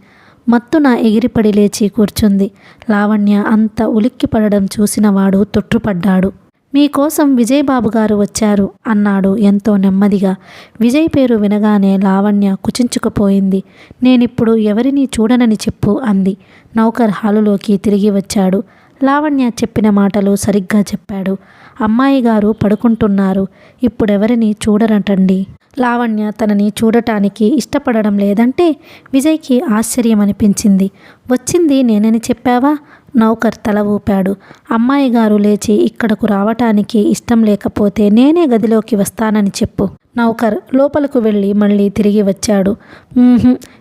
[SPEAKER 1] మత్తున ఎగిరిపడి లేచి కూర్చుంది. లావణ్య అంత ఉలిక్కిపడడం చూసినవాడు తొట్రుపడ్డాడు. మీకోసం విజయ్ బాబు గారు వచ్చారు అన్నాడు ఎంతో నెమ్మదిగా. విజయ్ పేరు వినగానే లావణ్య కుచించుకుపోయింది. నేనిప్పుడు ఎవరినీ చూడనని చెప్పు అంది. నౌకర్ హాలులోకి తిరిగి వచ్చాడు. లావణ్య చెప్పిన మాటలు సరిగ్గా చెప్పాడు. అమ్మాయి గారు పడుకుంటున్నారు, ఇప్పుడెవరిని చూడరటండి. లావణ్య తనని చూడటానికి ఇష్టపడడం లేదంటే విజయ్కి ఆశ్చర్యం అనిపించింది. వచ్చింది నేనని చెప్పావా? నౌకర్ తల ఊపాడు. అమ్మాయి గారు లేచి ఇక్కడకు రావటానికి ఇష్టం లేకపోతే నేనే గదిలోకి వస్తానని చెప్పు. నౌకర్ లోపలకు వెళ్ళి మళ్ళీ తిరిగి వచ్చాడు.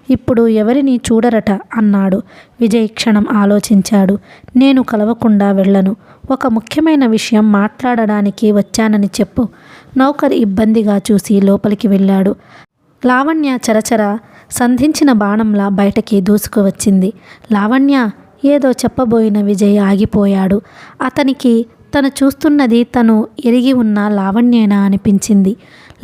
[SPEAKER 1] ఇప్పుడు ఎవరిని చూడరట అన్నాడు. విజయ్ క్షణం ఆలోచించాడు. నేను కలవకుండా వెళ్ళను. ఒక ముఖ్యమైన విషయం మాట్లాడడానికి వచ్చానని చెప్పు. నౌకర్ ఇబ్బందిగా చూసి లోపలికి వెళ్ళాడు. లావణ్య చరచర సంధించిన బాణంలా బయటకి దూసుకువచ్చింది. లావణ్య ఏదో చెప్పబోయిన విజయ్ ఆగిపోయాడు. అతనికి తను చూస్తున్నది తను ఎరిగి ఉన్న లావణ్యేనా అనిపించింది.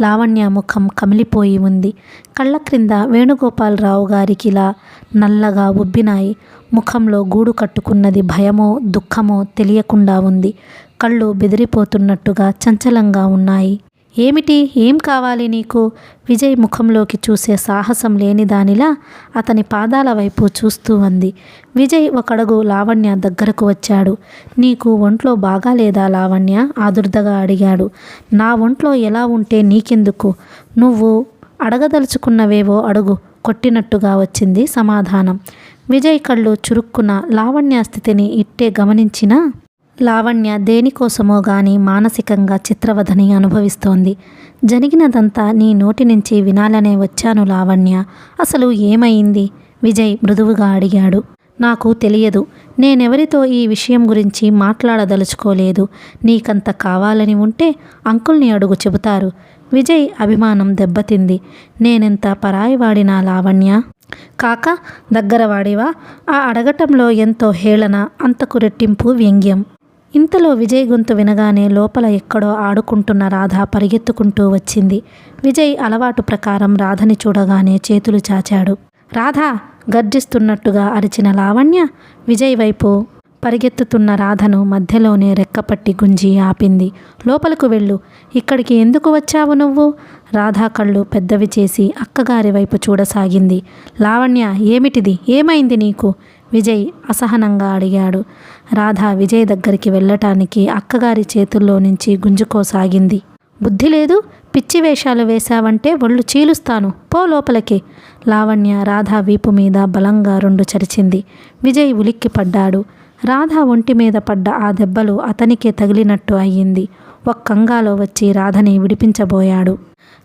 [SPEAKER 1] లావణ్య ముఖం కమిలిపోయి ఉంది. కళ్ళ క్రింద వేణుగోపాలరావు గారికిలా నల్లగా ఉబ్బినాయి. ముఖంలో గూడు కట్టుకున్నది భయమో దుఃఖమో తెలియకుండా ఉంది. కళ్ళు బెదిరిపోతున్నట్టుగా చంచలంగా ఉన్నాయి. ఏమిటి? ఏం కావాలి నీకు? విజయ్ ముఖంలోకి చూసే సాహసం లేని దానిలా అతని పాదాల వైపు చూస్తూ అంది. విజయ్ ఒకడుగు లావణ్య దగ్గరకు వచ్చాడు. నీకు ఒంట్లో బాగాలేదా లావణ్య? ఆదుర్దగా అడిగాడు. నా ఒంట్లో ఎలా ఉంటే నీకెందుకు? నువ్వు అడగదలుచుకున్నవేవో అడుగు కొట్టినట్టుగా వచ్చింది సమాధానం. విజయ్ కళ్ళు చురుక్కున లావణ్య స్థితిని ఇట్టే గమనించినా లావణ్య దేనికోసమో గాని మానసికంగా చిత్రవధని అనుభవిస్తోంది. జరిగినదంతా నీ నోటి నుంచి వినాలనే వచ్చాను లావణ్య. అసలు ఏమైంది? విజయ్ మృదువుగా అడిగాడు. నాకు తెలియదు. నేనెవరితో ఈ విషయం గురించి మాట్లాడదలుచుకోలేదు. నీకంత కావాలని ఉంటే అంకుల్ని అడుగు చెబుతారు. విజయ్ అభిమానం దెబ్బతింది. నేనెంత పరాయివాడినా లావణ్య? కాక దగ్గరవాడివా? ఆ అడగటంలో ఎంతో హేళన, అంతకు రెట్టింపు వ్యంగ్యం. ఇంతలో విజయ్ గొంతు వినగానే లోపల ఎక్కడో ఆడుకుంటున్న రాధ పరిగెత్తుకుంటూ వచ్చింది. విజయ్ అలవాటు ప్రకారం రాధని చూడగానే చేతులు చాచాడు. రాధా! గర్జిస్తున్నట్టుగా అరిచిన లావణ్య విజయ్ వైపు పరిగెత్తుతున్న రాధను మధ్యలోనే రెక్కపట్టి గుంజి ఆపింది. లోపలకు వెళ్ళు. ఇక్కడికి ఎందుకు వచ్చావు నువ్వు? రాధా కళ్ళు పెద్దవి చేసి అక్కగారి వైపు చూడసాగింది. లావణ్య, ఏమిటిది? ఏమైంది నీకు? విజయ్ అసహనంగా అడిగాడు. రాధ విజయ్ దగ్గరికి వెళ్ళటానికి అక్కగారి చేతుల్లో నుంచి గుంజుకోసాగింది. బుద్ధి లేదు? పిచ్చి వేషాలు వేశావంటే ఒళ్ళు చీలుస్తాను, పో లోపలికి. లావణ్య రాధ వీపు మీద బలంగా 2 చరిచింది. విజయ్ ఉలిక్కిపడ్డాడు. రాధ ఒంటి మీద పడ్డ ఆ దెబ్బలు అతనికే తగిలినట్టు అయ్యింది. ఒక్కంగాలో వచ్చి రాధని విడిపించబోయాడు.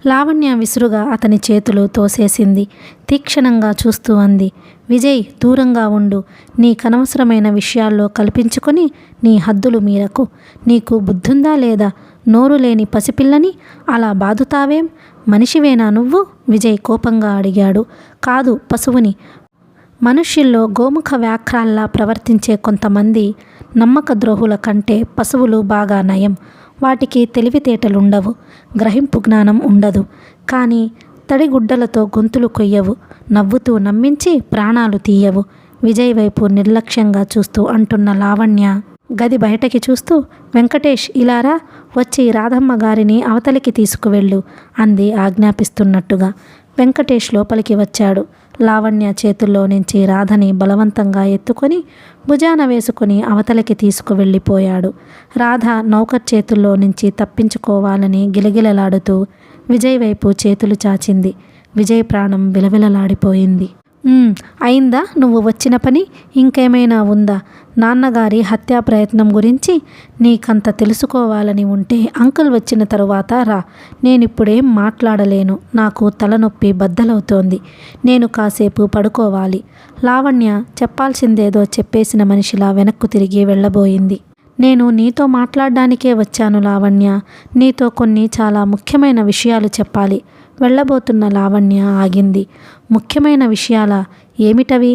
[SPEAKER 1] లావణ్య విసురుగా అతని చేతులు తోసేసింది. తీక్షణంగా చూస్తూ అంది. విజయ్, దూరంగా ఉండు. నీకనవసరమైన విషయాల్లో కల్పించుకొని నీ హద్దులు మీరకు. నీకు బుద్ధుందా లేదా? నోరు లేని పసిపిల్లని అలా బాదుతావేం? మనిషివేనా నువ్వు? విజయ్ కోపంగా అడిగాడు. కాదు, పశువుని. మనుష్యుల్లో గోముఖ వ్యాఘ్రాల్లా ప్రవర్తించే కొంతమంది నమ్మక ద్రోహుల కంటే పశువులు బాగా నయం. వాటికి తెలివితేటలుండవు, గ్రహింపు జ్ఞానం ఉండదు. కానీ తడిగుడ్డలతో గొంతులు కొయ్యవు, నవ్వుతూ నమ్మించి ప్రాణాలు తీయవు. విజయ్ వైపు నిర్లక్ష్యంగా చూస్తూ అంటున్న లావణ్య గది బయటకి చూస్తూ, వెంకటేష్, ఇలారా, వచ్చి రాధమ్మ గారిని అవతలికి తీసుకువెళ్ళు అంది ఆజ్ఞాపిస్తున్నట్టుగా. వెంకటేష్ లోపలికి వచ్చాడు. లావణ్య చేతుల్లో నుంచి రాధని బలవంతంగా ఎత్తుకొని భుజాన వేసుకుని అవతలికి తీసుకువెళ్ళిపోయాడు. రాధ నౌకర్ చేతుల్లో నుంచి తప్పించుకోవాలని గిలగిలలాడుతూ విజయ్ వైపు చేతులు చాచింది. విజయ్ ప్రాణం విలవిలలాడిపోయింది. అయిందా నువ్వు వచ్చిన పని? ఇంకేమైనా ఉందా? నాన్నగారి హత్యా ప్రయత్నం గురించి నీకంత తెలుసుకోవాలని ఉంటే అంకుల్ వచ్చిన తరువాత రా. నేనిప్పుడేం మాట్లాడలేను. నాకు తలనొప్పి బద్దలవుతోంది. నేను కాసేపు పడుకోవాలి. లావణ్య చెప్పాల్సిందేదో చెప్పేసిన మనిషిలా వెనక్కు తిరిగి వెళ్ళబోయింది. నేను నీతో మాట్లాడడానికే వచ్చాను లావణ్య. నీతో కొన్ని చాలా ముఖ్యమైన విషయాలు చెప్పాలి. వెళ్ళబోతున్న లావణ్య ఆగింది. ముఖ్యమైన విషయాలా? ఏమిటవి?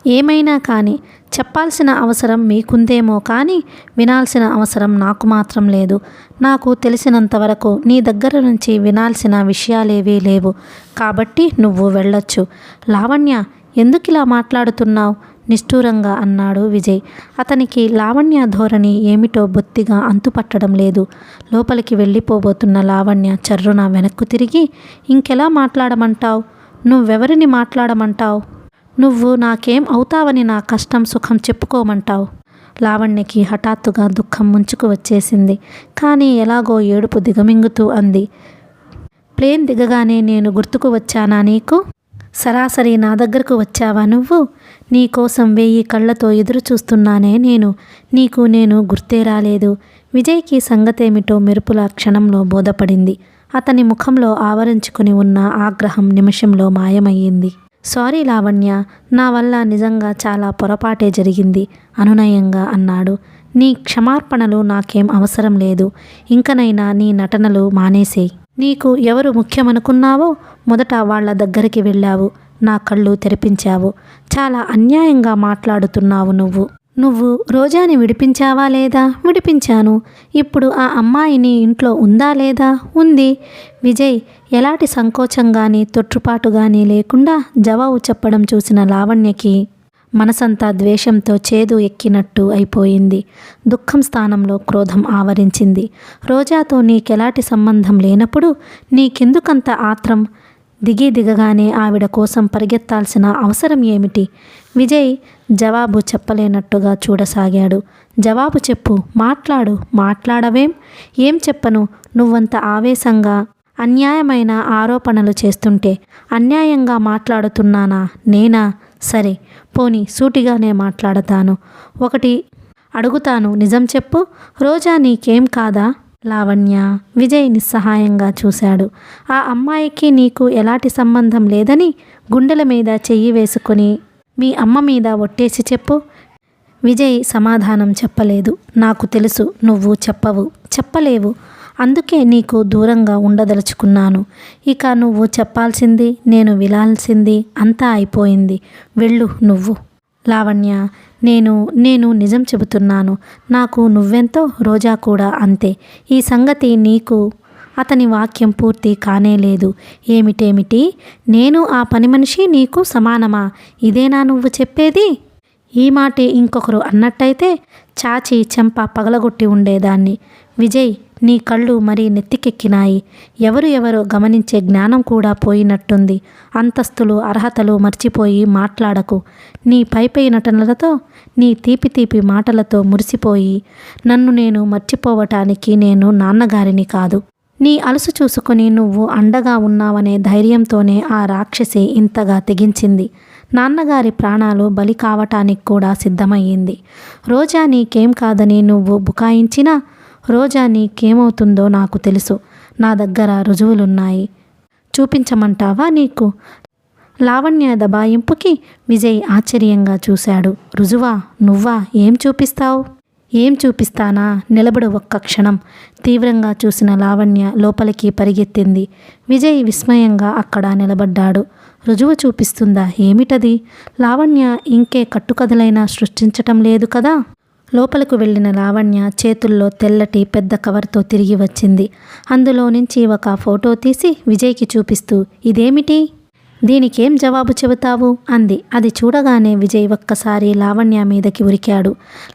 [SPEAKER 1] ఏమైనా కానీ చెప్పాల్సిన అవసరం మీకుందేమో కానీ వినాల్సిన అవసరం నాకు మాత్రం లేదు. నాకు తెలిసినంతవరకు నీ దగ్గర నుంచి వినాల్సిన విషయాలేవీ లేవు. కాబట్టి నువ్వు వెళ్ళొచ్చు. లావణ్య, ఎందుకిలా మాట్లాడుతున్నావు? నిష్ఠూరంగా అన్నాడు విజయ్. అతనికి లావణ్య ధోరణి ఏమిటో బొత్తిగా అంతుపట్టడం లేదు. లోపలికి వెళ్ళిపోబోతున్న లావణ్య చర్రున వెనక్కు తిరిగి, ఇంకెలా మాట్లాడమంటావు? నువ్వెవరిని మాట్లాడమంటావు? నువ్వు నాకేం అవుతావని నా కష్టం సుఖం చెప్పుకోమంటావు? లావణ్యకి హఠాత్తుగా దుఃఖం ముంచుకు వచ్చేసింది. కానీ ఎలాగో ఏడుపు దిగమింగుతూ అంది, ప్లేన్ దిగగానే నేను గుర్తుకు వచ్చానా నీకు? సరాసరి నా దగ్గరకు వచ్చావా నువ్వు? నీ కోసం 1000 కళ్ళతో ఎదురు చూస్తున్నానే నేను. నీకు నేను గుర్తే రాలేదు. విజయ్కి సంగతేమిటో మెరుపుల క్షణంలో బోధపడింది. అతని ముఖంలో ఆవరించుకుని ఉన్న ఆగ్రహం నిమిషంలో మాయమయ్యింది. సారీ లావణ్య, నా వల్ల నిజంగా చాలా పొరపాటే జరిగింది అనునయంగా అన్నాడు. నీ క్షమార్పణలు నాకేం అవసరం లేదు. ఇంకనైనా నీ నటనలు మానేసేయ్. నీకు ఎవరు ముఖ్యమనుకున్నావో మొదట వాళ్ళ దగ్గరికి వెళ్ళావు. నా కళ్ళు తెరిపించావు. చాలా అన్యాయంగా మాట్లాడుతున్నావు నువ్వు రోజాని విడిపించావా లేదా? విడిపించాను. ఇప్పుడు ఆ అమ్మాయిని ఇంట్లో ఉందా లేదా? ఉంది. విజయ్ ఎలాంటి సంకోచం కానీ తొట్టుపాటు కానీ లేకుండా జవాబు చెప్పడం చూసిన లావణ్యకి మనసంతా ద్వేషంతో చేదు ఎక్కినట్టు అయిపోయింది. దుఃఖం స్థానంలో క్రోధం ఆవరించింది. రోజాతో నీకెలాంటి సంబంధం లేనప్పుడు నీకెందుకంత ఆత్రం? దిగగానే ఆవిడ కోసం పరిగెత్తాల్సిన అవసరం ఏమిటి? విజయ్ జవాబు చెప్పలేనట్టుగా చూడసాగాడు. జవాబు చెప్పు, మాట్లాడు. మాట్లాడవేం? ఏం చెప్పను? నువ్వంత ఆవేశంగా అన్యాయమైన ఆరోపణలు చేస్తుంటే అన్యాయంగా మాట్లాడుతున్నానా నేనా? సరే పోనీ సూటిగానే మాట్లాడతాను. ఒకటి అడుగుతాను, నిజం చెప్పు. రోజా నీకేం కాదా? లావణ్య. విజయ్ నిస్సహాయంగా చూశాడు. ఆ అమ్మాయికి నీకు ఎలాంటి సంబంధం లేదని గుండెల మీద చెయ్యి వేసుకొని మీ అమ్మ మీద ఒట్టేసి చెప్పు. విజయ్ సమాధానం చెప్పలేదు. నాకు తెలుసు నువ్వు చెప్పలేవు. అందుకే నీకు దూరంగా ఉండదలుచుకున్నాను. ఇక నువ్వు చెప్పాల్సింది, నేను వినాల్సింది అంతా అయిపోయింది. వెళ్ళు నువ్వు. లావణ్య, నేను నిజం చెబుతున్నాను. నాకు నువ్వెంతో, రోజా కూడా అంతే. ఈ సంగతి నీకు అతని వాక్యం పూర్తి కానేలేదు. ఏమిటేమిటి? నేను ఆ పని మనిషి నీకు సమానమా? ఇదేనా నువ్వు చెప్పేది? ఈ మాటే ఇంకొకరు అన్నట్టయితే చాచి చెంప పగలగొట్టి ఉండేదాన్ని. విజయ్, నీ కళ్ళు మరీ నెత్తికెక్కినాయి. ఎవరో గమనించే జ్ఞానం కూడా పోయినట్టుంది. అంతస్తులు అర్హతలు మర్చిపోయి మాట్లాడకు. నీ పై నటనలతో, నీ తీపి మాటలతో మురిసిపోయి నన్ను నేను మర్చిపోవటానికి నేను నాన్నగారిని కాదు. నీ అలసు చూసుకొని నువ్వు అండగా ఉన్నావనే ధైర్యంతోనే ఆ రాక్షసి ఇంతగా తెగించింది. నాన్నగారి ప్రాణాలు బలి కావటానికి కూడా సిద్ధమయ్యింది. రోజా నీకేం కాదని నువ్వు బుకాయించినా రోజా నీకేమవుతుందో నాకు తెలుసు. నా దగ్గర రుజువులున్నాయి. చూపించమంటావా నీకు? లావణ్య దబాయింపుకి విజయ్ ఆశ్చర్యంగా చూశాడు. రుజువా? నువ్వా? ఏం చూపిస్తావు? ఏం చూపిస్తానా? నిలబడు ఒక్క క్షణం. తీవ్రంగా చూసిన లావణ్య లోపలికి పరిగెత్తింది. విజయ్ విస్మయంగా అక్కడ నిలబడ్డాడు. రుజువు చూపిస్తుందా? ఏమిటది? లావణ్య ఇంకే కట్టుకథలైనా సృష్టించటం లేదు కదా? లోపలకు వెళ్ళిన లావణ్య చేతుల్లో తెల్లటి పెద్ద కవర్తో తిరిగి వచ్చింది. అందులో నుంచి ఒక ఫోటో తీసి విజయ్కి చూపిస్తూ, ఇదేమిటి? దీనికేం జవాబు చెబుతావు? అంది. అది చూడగానే విజయ్ ఒక్కసారి లావణ్య మీదకి ఉరికాడు.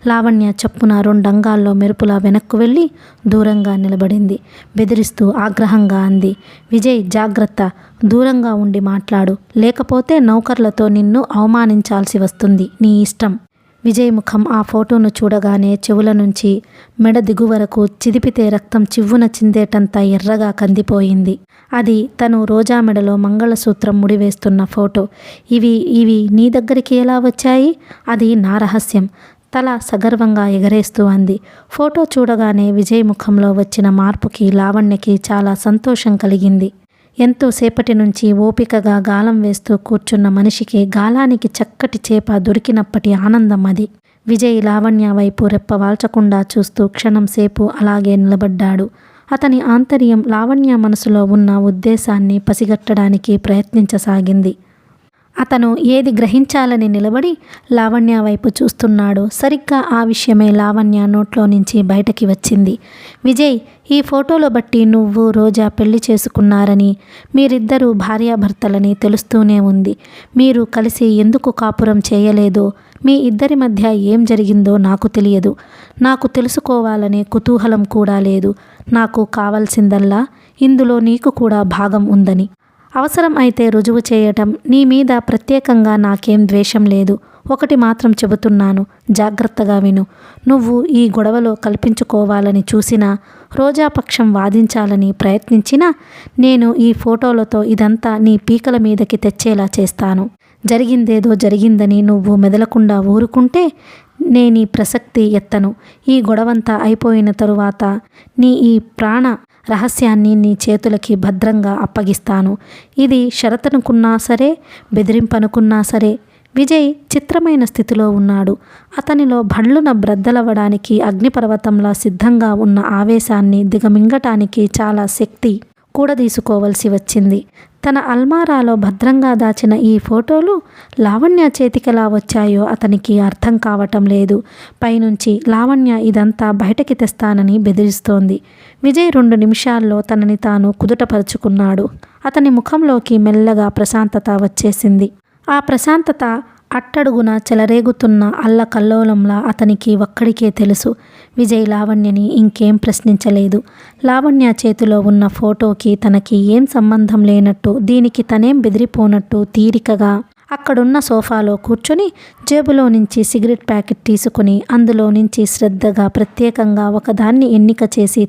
[SPEAKER 1] లావణ్య చప్పున 2 అంగాల్లో మెరుపులా వెనక్కు వెళ్ళి దూరంగా నిలబడింది. బెదిరిస్తూ ఆగ్రహంగా అంది, విజయ్ జాగ్రత్త, దూరంగా ఉండి మాట్లాడు, లేకపోతే నౌకర్లతో నిన్ను అవమానించాల్సి వస్తుంది. నీ ఇష్టం. విజయ్ ముఖం ఆ ఫోటోను చూడగానే చెవుల నుంచి మెడ దిగు వరకు చిదిపితే రక్తం చివ్వున చిందేటంత ఎర్రగా కందిపోయింది. అది తను రోజా మెడలో మంగళసూత్రం ముడివేస్తున్న ఫోటో. ఇవి నీ దగ్గరికి ఎలా వచ్చాయి? అది నా రహస్యం. తల సగర్వంగా ఎగరేస్తూ అంది. ఫోటో చూడగానే విజయ్ ముఖంలో వచ్చిన మార్పుకి లావణ్యకి చాలా సంతోషం కలిగింది. ఎంతో సేపటి నుంచి ఓపికగా గాలం వేస్తూ కూర్చున్న మనిషికి గాలానికి చక్కటి చేప దొరికినప్పటి ఆనందం అది. విజయ్ లావణ్య వైపు రెప్పవాల్చకుండా చూస్తూ క్షణం సేపు అలాగే నిలబడ్డాడు. అతని ఆంతర్యం లావణ్య మనసులో ఉన్న ఉద్దేశాన్ని పసిగట్టడానికి ప్రయత్నించసాగింది. అతను ఏది గ్రహించాలని నిలబడి లావణ్య వైపు చూస్తున్నాడు. సరిగ్గా ఆ విషయమే లావణ్య నోట్లో నుంచి బయటకి వచ్చింది. విజయ్, ఈ ఫోటోలో బట్టి నువ్వు రోజా పెళ్లి చేసుకున్నారని, మీరిద్దరూ భార్యాభర్తలని తెలుస్తూనే ఉంది. మీరు కలిసి ఎందుకు కాపురం చేయలేదో, మీ ఇద్దరి మధ్య ఏం జరిగిందో నాకు తెలియదు. నాకు తెలుసుకోవాలనే కుతూహలం కూడా లేదు. నాకు కావాల్సిందల్లా ఇందులో నీకు కూడా భాగం ఉందని. అవసరం అయితే రుజువు చేయటం. నీ మీద ప్రత్యేకంగా నాకేం ద్వేషం లేదు. ఒకటి మాత్రం చెబుతున్నాను, జాగ్రత్తగా విను. నువ్వు ఈ గొడవలో కల్పించుకోవాలని చూసినా, రోజాపక్షం వాదించాలని ప్రయత్నించినా, నేను ఈ ఫోటోలతో ఇదంతా నీ పీకల మీదకి తెచ్చేలా చేస్తాను. జరిగిందేదో జరిగిందని నువ్వు మెదలకుండా ఊరుకుంటే నేనీ ప్రసక్తి ఎత్తను. ఈ గొడవంతా అయిపోయిన తరువాత నీ ఈ ప్రాణ రహస్యాన్ని నీ చేతులకి భద్రంగా అప్పగిస్తాను. ఇది షరతనుకున్నా సరే, బెదిరింపనుకున్నా సరే. విజయ్ చిత్రమైన స్థితిలో ఉన్నాడు. అతనిలో భళ్ళున బ్రద్దలవ్వడానికి, అగ్నిపర్వతంలా సిద్ధంగా ఉన్న ఆవేశాన్ని దిగమింగటానికి చాలా శక్తి కూడదీసుకోవలసి వచ్చింది. తన అల్మారాలో భద్రంగా దాచిన ఈ ఫోటోలు లావణ్య చేతికెలా వచ్చాయో అతనికి అర్థం కావటం లేదు. పైనుంచి లావణ్య ఇదంతా బయటకి తెస్తానని బెదిరిస్తోంది. విజయ్ 2 నిమిషాల్లో తనని తాను కుదుటపరుచుకున్నాడు. అతని ముఖంలోకి మెల్లగా ప్రశాంతత వచ్చేసింది. ఆ ప్రశాంతత అట్టడుగున చెలరేగుతున్న అల్లకల్లోలంలా అతనికి ఒక్కడికే తెలుసు. విజయ్ లావణ్యని ఇంకేం ప్రశ్నించలేదు. లావణ్య చేతిలో ఉన్న ఫోటోకి తనకి ఏం సంబంధం లేనట్టు, దీనికి తనేం బెదిరిపోనట్టు తీరికగా అక్కడున్న సోఫాలో కూర్చొని జేబులో నుంచి సిగరెట్ ప్యాకెట్ తీసుకుని అందులో నుంచి శ్రద్ధగా ప్రత్యేకంగా ఒకదాన్ని ఎన్నిక చేసి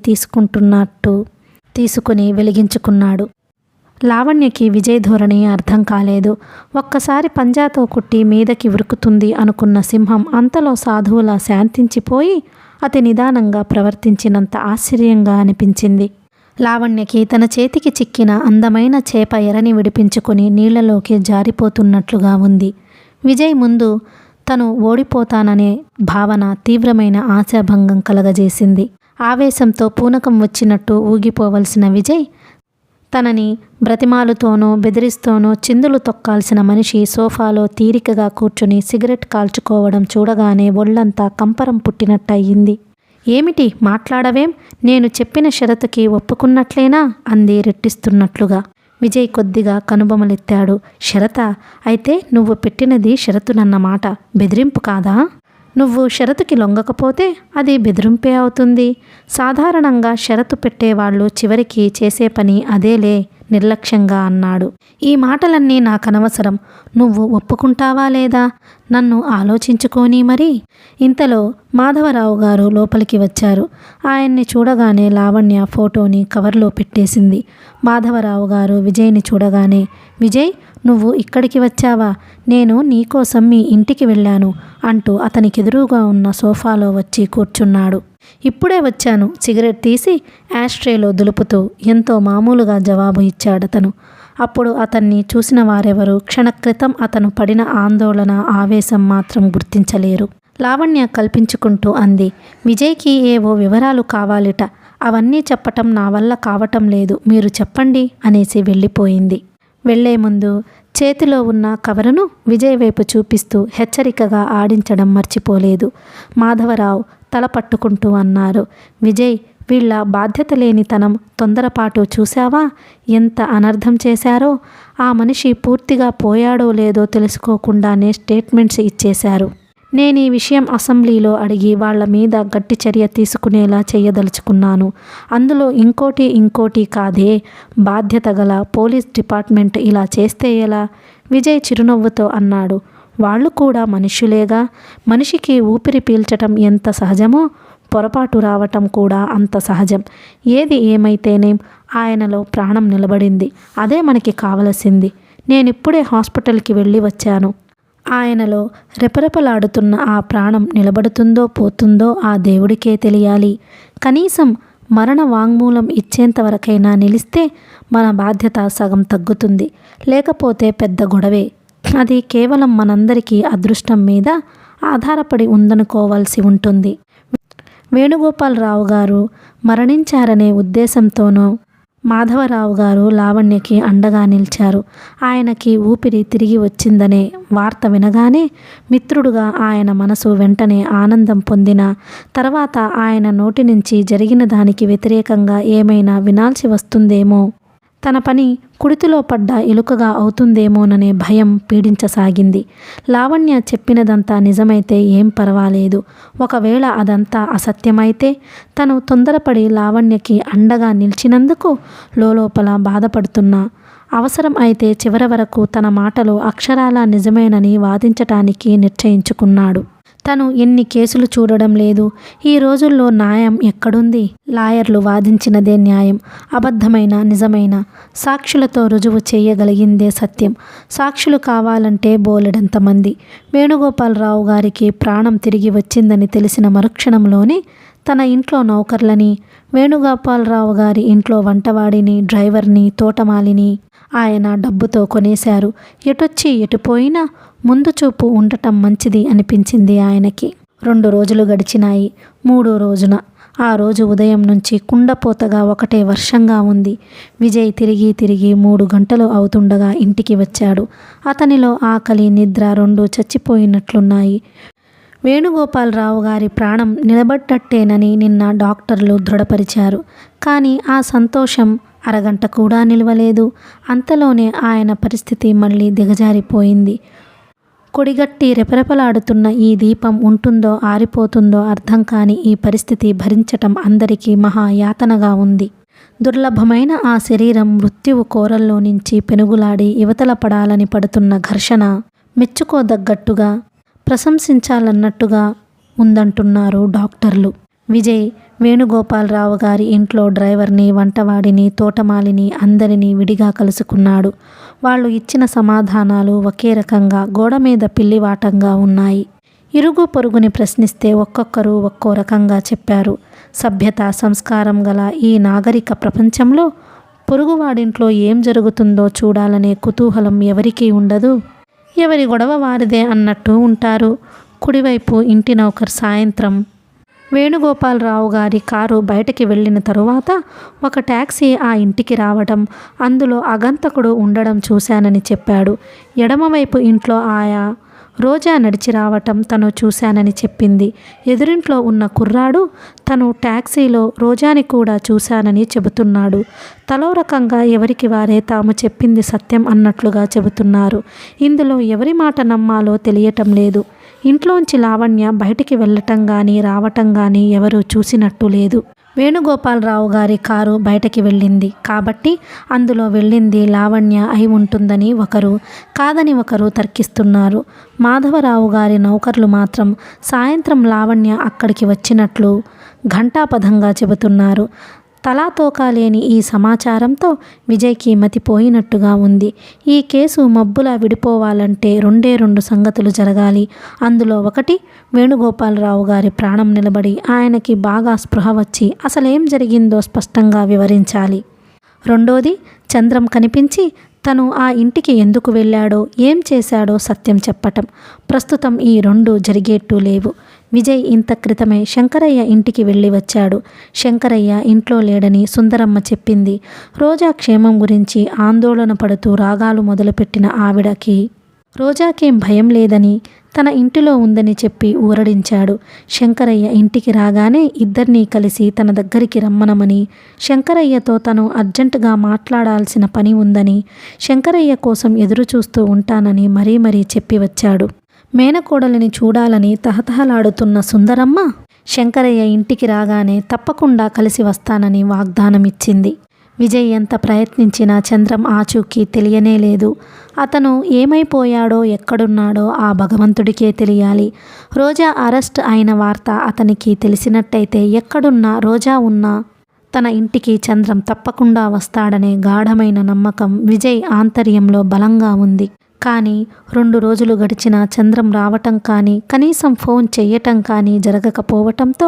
[SPEAKER 1] తీసుకుని వెలిగించుకున్నాడు. లావణ్యకి విజయ్ ధోరణి అర్థం కాలేదు. ఒక్కసారి పంజాతో కుట్టి మీదకి ఉరుకుతుంది అనుకున్న సింహం అంతలో సాధువులా శాంతించిపోయి అతి నిదానంగా ప్రవర్తించినంత ఆశ్చర్యంగా అనిపించింది. లావణ్యకి తన చేతికి చిక్కిన అందమైన చేప ఎరని విడిపించుకొని నీళ్లలోకి జారిపోతున్నట్లుగా ఉంది. విజయ్ ముందు తను ఓడిపోతాననే భావన తీవ్రమైన ఆశాభంగం కలగజేసింది. ఆవేశంతో పూనకం వచ్చినట్టు ఊగిపోవలసిన విజయ్ తనని బ్రతిమాలుతోనో బెదిరిస్తోనో చిందులు తొక్కాల్సిన మనిషి సోఫాలో తీరికగా కూర్చుని సిగరెట్ కాల్చుకోవడం చూడగానే ఒళ్ళంతా కంపరం పుట్టినట్టయింది. ఏమిటి మాట్లాడవేం? నేను చెప్పిన షరతుకి ఒప్పుకున్నట్లేనా? అంది రెట్టిస్తున్నట్లుగా. విజయ్ కొద్దిగా కనుబొమలెత్తాడు. షరతా? అయితే నువ్వు పెట్టినది షరతునన్నమాట, బెదిరింపు కాదా? నువ్వు షరతుకి లొంగకపోతే అది బెదిరింపే అవుతుంది. సాధారణంగా షరతు పెట్టేవాళ్ళు చివరికి చేసే పని అదేలే, నిర్లక్ష్యంగా అన్నాడు. ఈ మాటలన్నీ నాకనవసరం. నువ్వు ఒప్పుకుంటావా లేదా? నన్ను ఆలోచించుకోని మరి. ఇంతలో మాధవరావు గారు లోపలికి వచ్చారు. ఆయన్ని చూడగానే లావణ్య ఫోటోని కవర్లో పెట్టేసింది. మాధవరావు గారు విజయ్ని చూడగానే, విజయ్, నువ్వు ఇక్కడికి వచ్చావా? నేను నీకోసం మీ ఇంటికి వెళ్ళాను అంటూ అతనికెదురుగా ఉన్న సోఫాలో వచ్చి కూర్చున్నాడు. ఇప్పుడే వచ్చాను, సిగరెట్ తీసి యాష్ట్రేలో దులుపుతూ ఎంతో మామూలుగా జవాబు ఇచ్చాడతను. అప్పుడు అతన్ని చూసిన వారెవరూ క్షణక్రితం అతను పడిన ఆందోళన, ఆవేశం మాత్రం గుర్తించలేరు. లావణ్య కల్పించుకుంటూ అంది, విజయ్కి ఏవో వివరాలు కావాలిట, అవన్నీ చెప్పటం నా వల్ల కావటం లేదు, మీరు చెప్పండి అనేసి వెళ్ళిపోయింది. వెళ్లే ముందు చేతిలో ఉన్న కవరును విజయ్ వైపు చూపిస్తూ హెచ్చరికగా ఆడించడం మర్చిపోలేదు. మాధవరావు తల పట్టుకుంటూ అన్నారు, విజయ్, వీళ్ళ బాధ్యత లేనితనం, తొందరపాటు చూశావా? ఎంత అనర్థం చేశారో. ఆ మనిషి పూర్తిగా పోయాడో లేదో తెలుసుకోకుండానే స్టేట్మెంట్స్ ఇచ్చేశారు. నేను ఈ విషయం అసెంబ్లీలో అడిగి వాళ్ల మీద గట్టి చర్య తీసుకునేలా చేయదలుచుకున్నాను. అందులో ఇంకోటి కాదే, బాధ్యత గల పోలీస్ డిపార్ట్మెంట్ ఇలా చేస్తే ఎలా? విజయ్ చిరునవ్వుతో అన్నాడు. వాళ్ళు కూడా మనుష్యులేగా. మనిషికి ఊపిరి పీల్చటం ఎంత సహజమో పొరపాటు రావటం కూడా అంత సహజం. ఏది ఏమైతేనేం ఆయనలో ప్రాణం నిలబడింది. అదే మనకి కావలసింది. నేనిప్పుడే హాస్పిటల్కి వెళ్ళి వచ్చాను. ఆయనలో రెపరెపలాడుతున్న ఆ ప్రాణం నిలబడుతుందో పోతుందో ఆ దేవుడికే తెలియాలి. కనీసం మరణ వాంగ్మూలం ఇచ్చేంతవరకైనా నిలిస్తే మన బాధ్యత సగం తగ్గుతుంది. లేకపోతే పెద్ద గొడవే. అది కేవలం మనందరికీ అదృష్టం మీద ఆధారపడి ఉందనుకోవాల్సి ఉంటుంది. వేణుగోపాలరావు గారు మరణించారనే ఉద్దేశంతోనో మాధవరావు గారు లావణ్యకి అండగా నిలిచారు. ఆయనకి ఊపిరి తిరిగి వచ్చిందనే వార్త వినగానే మిత్రుడుగా ఆయన మనసు వెంటనే ఆనందం పొందిన తర్వాత ఆయన నోటి నుంచి జరిగిన దానికి వ్యతిరేకంగా ఏమైనా వినాల్సి వస్తుందేమో, తన పని కుడితిలో పడ్డ ఎలుకగా అవుతుందేమోననే భయం పీడించసాగింది. లావణ్య చెప్పినదంతా నిజమైతే ఏం పర్వాలేదు. ఒకవేళ అదంతా అసత్యమైతే తను తొందరపడి లావణ్యకి అండగా నిలిచినందుకు లోలోపల బాధపడుతున్నా, అవసరం అయితే చివరి వరకు తన మాటలు అక్షరాలా నిజమేనని వాదించటానికి నిశ్చయించుకున్నాడు. తను ఎన్ని కేసులు చూడడం లేదు. ఈ రోజుల్లో న్యాయం ఎక్కడుంది? లాయర్లు వాదించినదే న్యాయం. అబద్ధమైన నిజమైన సాక్షులతో రుజువు చేయగలిగిందే సత్యం. సాక్షులు కావాలంటే బోలెడంతమంది. వేణుగోపాలరావు గారికి ప్రాణం తిరిగి వచ్చిందని తెలిసిన మరుక్షణంలోనే తన ఇంట్లో నౌకర్లని, వేణుగోపాలరావు గారి ఇంట్లో వంటవాడిని, డ్రైవర్ని, తోటమాలిని ఆయన డబ్బుతో కొనేశారు. ఎటొచ్చి ఎటుపోయినా ముందు చూపు ఉండటం మంచిది అనిపించింది ఆయనకి. 2 రోజులు గడిచినాయి. 3వ రోజున ఆ రోజు ఉదయం నుంచి కుండపోతగా ఒకటే వర్షంగా ఉంది. విజయ్ తిరిగి 3 గంటలు అవుతుండగా ఇంటికి వచ్చాడు. అతనిలో ఆకలి, నిద్ర రెండూ చచ్చిపోయినట్లున్నాయి. వేణుగోపాలరావు గారి ప్రాణం నిలబడ్డట్టేనని నిన్న డాక్టర్లు దృఢపరిచారు. కానీ ఆ సంతోషం అరగంట కూడా నిలవలేదు. అంతలోనే ఆయన పరిస్థితి మళ్ళీ దిగజారిపోయింది. కొడిగట్టి రెపరెపలాడుతున్న ఈ దీపం ఉంటుందో ఆరిపోతుందో అర్థం కాని ఈ పరిస్థితి భరించటం అందరికీ మహాయాతనగా ఉంది. దుర్లభమైన ఆ శరీరం మృత్యువు కోరల్లో నుంచి పెనుగులాడి యువతల పడాలని పడుతున్న ఘర్షణ మెచ్చుకోదగ్గట్టుగా, ప్రశంసించాలన్నట్టుగా ఉందంటున్నారు డాక్టర్లు. విజయ్ వేణుగోపాలరావు గారి ఇంట్లో డ్రైవర్ని, వంటవాడిని, తోటమాలిని అందరినీ విడిగా కలుసుకున్నాడు. వాళ్ళు ఇచ్చిన సమాధానాలు ఒకే రకంగా గోడ మీద పిల్లివాటంగా ఉన్నాయి. ఇరుగు పొరుగుని ప్రశ్నిస్తే ఒక్కొక్కరు ఒక్కో రకంగా చెప్పారు. సభ్యత, సంస్కారం గల ఈ నాగరిక ప్రపంచంలో పొరుగువాడింట్లో ఏం జరుగుతుందో చూడాలనే కుతూహలం ఎవరికీ ఉండదు. ఎవరి గొడవ వారిదే అన్నట్టు ఉంటారు. కుడివైపు ఇంటి నౌకర్ సాయంత్రం వేణుగోపాలరావు గారి కారు బయటికి వెళ్ళిన తరువాత ఒక టాక్సీ ఆ ఇంటికి రావడం, అందులో అగంతకుడు ఉండడం చూశానని చెప్పాడు. ఎడమవైపు ఇంట్లో ఆయా రోజా నడిచి రావటం తను చూశానని చెప్పింది. ఎదురింట్లో ఉన్న కుర్రాడు తను టాక్సీలో రోజాని కూడా చూశానని చెబుతున్నాడు. తలో రకంగా ఎవరికి వారే తాము చెప్పింది సత్యం అన్నట్లుగా చెబుతున్నారు. ఇందులో ఎవరి మాట నమ్మాలో తెలియటం లేదు. ఇంట్లోంచి లావణ్య బయటికి వెళ్ళటం కానీ రావటం కానీ ఎవరూ చూసినట్టు లేదు. వేణుగోపాలరావు గారి కారు బయటకి వెళ్ళింది కాబట్టి అందులో వెళ్ళింది లావణ్య అయి ఉంటుందని ఒకరు, కాదని ఒకరు తర్కిస్తున్నారు. మాధవరావు గారి నౌకర్లు మాత్రం సాయంత్రం లావణ్య అక్కడికి వచ్చినట్లు ఘంటాపథంగా చెబుతున్నారు. తలాతోకా లేని ఈ సమాచారంతో విజయ్కి మతిపోయినట్టుగా ఉంది. ఈ కేసు మబ్బులా విడిపోవాలంటే 2 సంగతులు జరగాలి. అందులో ఒకటి, వేణుగోపాలరావు గారి ప్రాణం నిలబడి ఆయనకి బాగా స్పృహ వచ్చి అసలేం జరిగిందో స్పష్టంగా వివరించాలి. రెండోది, చంద్రం కనిపించి తను ఆ ఇంటికి ఎందుకు వెళ్ళాడో, ఏం చేశాడో సత్యం చెప్పటం. ప్రస్తుతం ఈ 2 జరిగేట్టు లేవు. విజయ్ ఇంత క్రితమే శంకరయ్య ఇంటికి వెళ్ళి వచ్చాడు. శంకరయ్య ఇంట్లో లేడని సుందరమ్మ చెప్పింది. రోజా క్షేమం గురించి ఆందోళన పడుతూ రాగాలు మొదలుపెట్టిన ఆవిడకి రోజాకేం భయం లేదని, తన ఇంటిలో ఉందని చెప్పి ఊరడించాడు. శంకరయ్య ఇంటికి రాగానే ఇద్దరినీ కలిసి తన దగ్గరికి రమ్మనమని, శంకరయ్యతో తను అర్జెంటుగా మాట్లాడాల్సిన పని ఉందని, శంకరయ్య కోసం ఎదురు చూస్తూ ఉంటానని మరీ చెప్పి వచ్చాడు. మేనకోడలిని చూడాలని తహతహలాడుతున్న సుందరమ్మ శంకరయ్య ఇంటికి రాగానే తప్పకుండా కలిసి వస్తానని వాగ్దానమిచ్చింది. విజయ్ ఎంత ప్రయత్నించినా చంద్రం ఆచూకీ తెలియనే లేదు. అతను ఏమైపోయాడో, ఎక్కడున్నాడో ఆ భగవంతుడికే తెలియాలి. రోజా అరెస్ట్ అయిన వార్త అతనికి తెలిసినట్టయితే ఎక్కడున్నా రోజా ఉన్నా తన ఇంటికి చంద్రం తప్పకుండా వస్తాడనే గాఢమైన నమ్మకం విజయ్ ఆంతర్యంలో బలంగా ఉంది. కానీ 2 రోజులు గడిచినా చంద్రం రావటం కానీ, కనీసం ఫోన్ చెయ్యటం కానీ జరగకపోవటంతో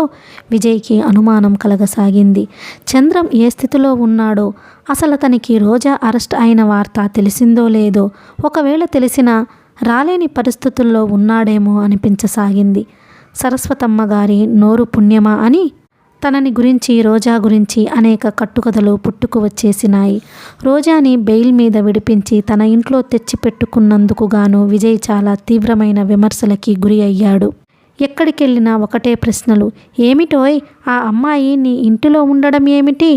[SPEAKER 1] విజయ్కి అనుమానం కలగసాగింది. చంద్రం ఏ స్థితిలో ఉన్నాడో, అసలు అతనికి రోజా అరెస్ట్ అయిన వార్త తెలిసిందో లేదో, ఒకవేళ తెలిసినా రాలేని పరిస్థితుల్లో ఉన్నాడేమో అనిపించసాగింది. సరస్వతమ్మ గారి నోరు పుణ్యమా అని తనని గురించి, రోజా గురించి అనేక కట్టుకథలు పుట్టుకు వచ్చేసినాయి. రోజాని బెయిల్ మీద విడిపించి తన ఇంట్లో తెచ్చిపెట్టుకున్నందుకు గాను విజయ్ చాలా తీవ్రమైన విమర్శలకి గురి అయ్యాడు. ఎక్కడికెళ్ళినా ఒకటే ప్రశ్నలు. ఏమిటోయ్, ఆ అమ్మాయి నీ ఇంటిలో ఉండడం ఏమిటి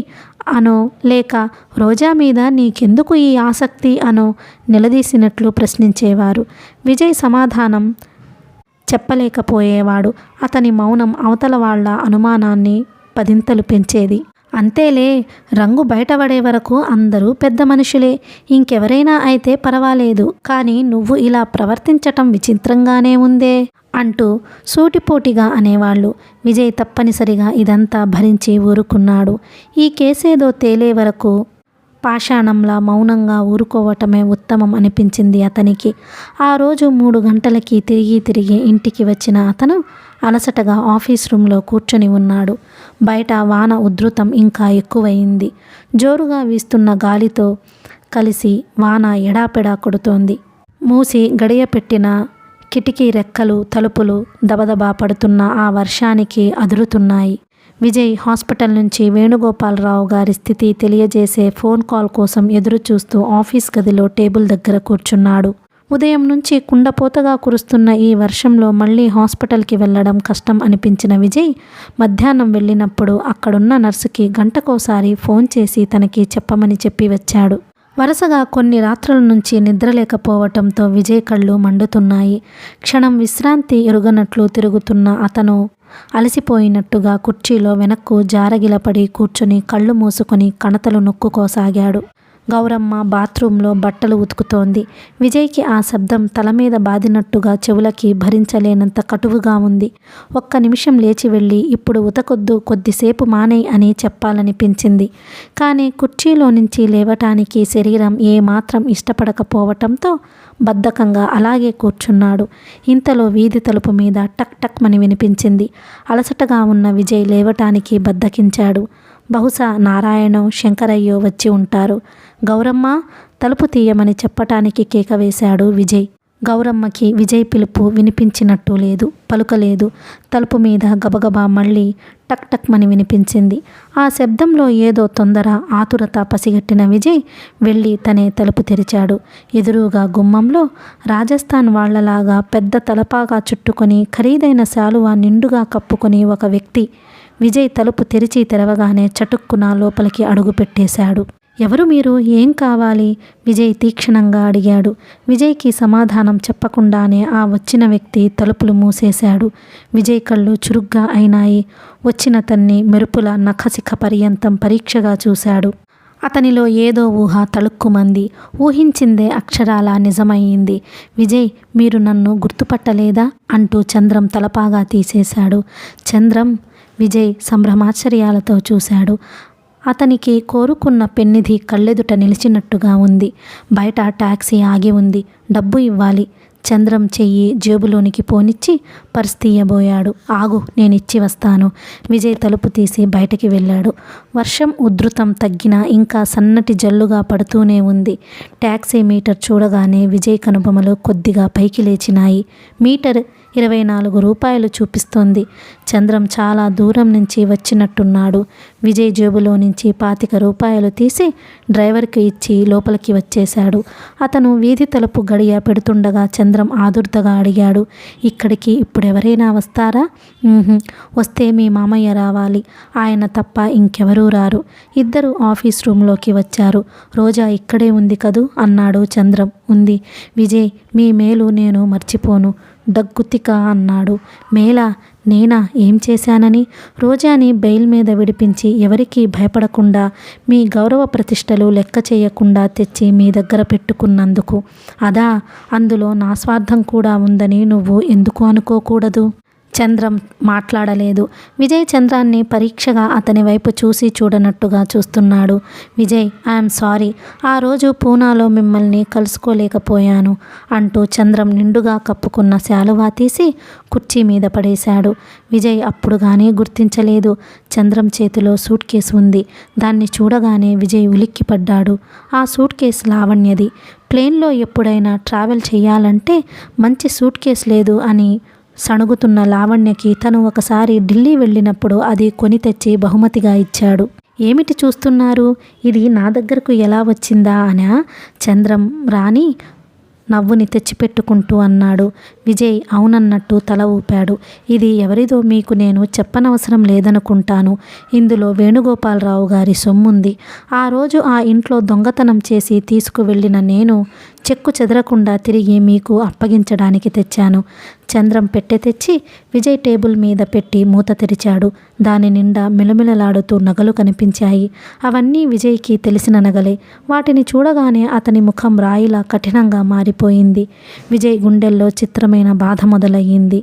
[SPEAKER 1] అనో, లేక రోజా మీద నీకెందుకు ఈ ఆసక్తి అనో నిలదీసినట్లు ప్రశ్నించేవారు. విజయ్ సమాధానం చెప్పలేకపోయేవాడు. అతని మౌనం అవతల వాళ్ళ అనుమానాన్ని పదింతలు పెంచేది. అంతేలే, రంగు బయటపడే వరకు అందరూ పెద్ద మనుషులే, ఇంకెవరైనా అయితే పర్వాలేదు, కానీ నువ్వు ఇలా ప్రవర్తించటం విచిత్రంగానే ఉందే అంటూ సూటిపోటిగా అనేవాళ్ళు. విజయ్ తప్పనిసరిగా ఇదంతా భరించి ఊరుకున్నాడు. ఈ కేసేదో తేలే వరకు పాషాణంలా మౌనంగా ఊరుకోవటమే ఉత్తమం అనిపించింది అతనికి. ఆ రోజు 3 గంటలకి తిరిగి ఇంటికి వచ్చిన అతను అలసటగా ఆఫీస్ రూమ్లో కూర్చొని ఉన్నాడు. బయట వాన ఉధృతం ఇంకా ఎక్కువయింది. జోరుగా వీస్తున్న గాలితో కలిసి వాన ఎడాపెడా కొడుతోంది. మూసి గడియ పెట్టిన కిటికీ రెక్కలు, తలుపులు దబదబా పడుతున్న ఆ వర్షానికి అదురుతున్నాయి. విజయ్ హాస్పిటల్ నుంచి వేణుగోపాలరావు గారి స్థితి తెలియజేసే ఫోన్ కాల్ కోసం ఎదురు చూస్తూ ఆఫీస్ గదిలో టేబుల్ దగ్గర కూర్చున్నాడు. ఉదయం నుంచి కుండపోతగా కురుస్తున్న ఈ వర్షంలో మళ్ళీ హాస్పిటల్కి వెళ్ళడం కష్టం అనిపించిన విజయ్ మధ్యాహ్నం వెళ్ళినప్పుడు అక్కడున్న నర్సుకి గంటకోసారి ఫోన్ చేసి తనకి చెప్పమని చెప్పి వచ్చాడు. వరుసగా కొన్ని రాత్రుల నుంచి నిద్రలేకపోవటంతో విజయ్ కళ్ళు మండుతున్నాయి. క్షణం విశ్రాంతి ఎరుగనట్లు తిరుగుతున్న అతను అలసిపోయినట్టుగా కుర్చీలో వెనక్కు జారగిలపడి కూర్చుని కళ్ళు మూసుకొని కణతలు నొక్కుకోసాగాడు. గౌరమ్మ బాత్రూంలో బట్టలు ఉతుకుతోంది. విజయ్కి ఆ శబ్దం తల మీద బాదినట్టుగా చెవులకి భరించలేనంత కటువుగా ఉంది. ఒక్క నిమిషం లేచి వెళ్ళి ఇప్పుడు ఉతకొద్దు, కొద్దిసేపు మానేయ్ అని చెప్పాలనిపించింది. కానీ కుర్చీలో నుంచి లేవటానికి శరీరం ఏమాత్రం ఇష్టపడకపోవటంతో బద్ధకంగా అలాగే కూర్చున్నాడు. ఇంతలో వీధి తలుపు మీద టక్ టక్ మని వినిపించింది. అలసటగా ఉన్న విజయ్ లేవటానికి బద్ధకించాడు. బహుశా నారాయణో శంకరయ్యో వచ్చి ఉంటారు. గౌరమ్మ, తలుపు తీయమని చెప్పటానికి కేక వేశాడు విజయ్. గౌరమ్మకి విజయ్ పిలుపు వినిపించినట్టు లేదు, పలుకలేదు. తలుపు మీద గబగబా మళ్ళీ టక్ టక్ మని వినిపించింది. ఆ శబ్దంలో ఏదో తొందర, ఆతురత పసిగట్టిన విజయ్ వెళ్ళి తనే తలుపు తెరిచాడు. ఎదురుగా గుమ్మంలో రాజస్థాన్ వాళ్లలాగా పెద్ద తలపాగా చుట్టుకొని ఖరీదైన శాలువా నిండుగా కప్పుకొని ఒక వ్యక్తి విజయ్ తలుపు తెరిచి తెరవగానే చటుక్కున లోపలికి అడుగు పెట్టేశాడు. ఎవరు మీరు, ఏం కావాలి? విజయ్ తీక్షణంగా అడిగాడు. విజయ్కి సమాధానం చెప్పకుండానే ఆ వచ్చిన వ్యక్తి తలుపులు మూసేశాడు. విజయ్ కళ్ళు చురుగ్గా అయినాయి. వచ్చినతన్ని మెరుపుల నఖశిఖ పర్యంతం పరీక్షగా చూశాడు. అతనిలో ఏదో ఊహ తళుక్కుమంది. ఊహించిందే అక్షరాలా నిజమయ్యింది. విజయ్, మీరు నన్ను గుర్తుపట్టలేదా అంటూ చంద్రం తలపాగా తీసేశాడు. చంద్రం? విజయ్ సంభ్రమాశ్చర్యాలతో చూశాడు. అతనికి కోరుకున్న పెన్నిధి కళ్ళెదుట నిలిచినట్టుగా ఉంది. బయట టాక్సీ ఆగి ఉంది. డబ్బు ఇవ్వాలి. చంద్రం చెయ్యి జేబులోనికి పోనిచ్చి పర్స్ తీయబోయాడు. ఆగు, నేనిచ్చి వస్తాను. విజయ్ తలుపు తీసి బయటికి వెళ్ళాడు. వర్షం ఉధృతం తగ్గినా ఇంకా సన్నటి జల్లుగా పడుతూనే ఉంది. ట్యాక్సీ మీటర్ చూడగానే విజయ్ కనుబొమలు కొద్దిగా పైకి లేచినాయి. మీటర్ 24 రూపాయలు చూపిస్తోంది. చంద్రం చాలా దూరం నుంచి వచ్చినట్టున్నాడు. విజయ్ జేబులో నుంచి 25 రూపాయలు తీసి డ్రైవర్కి ఇచ్చి లోపలికి వచ్చేశాడు. అతను వీధి తలుపు గడియ పెడుతుండగా చంద్రం ఆదుర్దగా అడిగాడు, ఇక్కడికి ఇప్పుడెవరైనా వస్తారా? వస్తే మీ మామయ్య రావాలి. ఆయన తప్ప ఇంకెవరూ రారు. ఇద్దరు ఆఫీస్ రూమ్లోకి వచ్చారు. రోజా ఇక్కడే ఉంది కదూ అన్నాడు చంద్రం. ఉంది. విజయ్, మీ మేలు నేను మర్చిపోను. దగ్గుత్తిక అన్నాడు. మేలా? నేనా? ఏం చేశానని? రోజాని బెయిల్ మీద విడిపించి ఎవరికీ భయపడకుండా మీ గౌరవ ప్రతిష్టలు లెక్క చేయకుండా తెచ్చి మీ దగ్గర పెట్టుకున్నందుకు. అదా? అందులో నా స్వార్థం కూడా ఉందని నువ్వు ఎందుకు అనుకోకూడదు? చంద్రం మాట్లాడలేదు. విజయ్ చంద్రాన్ని పరీక్షగా అతని వైపు చూసి చూడనట్టుగా చూస్తున్నాడు. Vijay, I'm sorry. ఆ రోజు పూనాలో మిమ్మల్ని కలుసుకోలేకపోయాను అంటూ చంద్రం నిండుగా కప్పుకున్న శాలువా తీసి కుర్చీ మీద పడేశాడు. విజయ్ అప్పుడు కానీ గుర్తించలేదు. చంద్రం చేతిలో సూట్ కేసు ఉంది. దాన్ని చూడగానే విజయ్ ఉలిక్కిపడ్డాడు. ఆ సూట్ కేసు లావణ్యది. ప్లేన్లో ఎప్పుడైనా ట్రావెల్ చేయాలంటే మంచి సూట్ కేసు లేదు అని సణుగుతున్న లావణ్యకి తను ఒకసారి ఢిల్లీ వెళ్ళినప్పుడు అది కొని తెచ్చి బహుమతిగా ఇచ్చాడు. ఏమిటి చూస్తున్నారు? ఇది నా దగ్గరకు ఎలా వచ్చిందా అనా చంద్రం రాణి నవ్వుని తెచ్చిపెట్టుకుంటూ అన్నాడు. విజయ్ అవునన్నట్టు తల ఊపాడు. ఇది ఎవరిదో మీకు నేను చెప్పనవసరం లేదనుకుంటాను. ఇందులో వేణుగోపాలరావు గారి సొమ్ముంది. ఆ రోజు ఆ ఇంట్లో దొంగతనం చేసి తీసుకువెళ్ళిన నేను చెక్కు చెదరకుండా తిరిగి మీకు అప్పగించడానికి తెచ్చాను. చంద్రం పెట్టె తెచ్చి విజయ్ టేబుల్ మీద పెట్టి మూత తెరిచాడు. దాని నిండా మిలమిలలాడుతూ నగలు కనిపించాయి. అవన్నీ విజయ్కి తెలిసిన నగలే. వాటిని చూడగానే అతని ముఖం రాయిలా కఠినంగా మారిపోయింది. విజయ్ గుండెల్లో చిత్రమైన బాధ మొదలయ్యింది.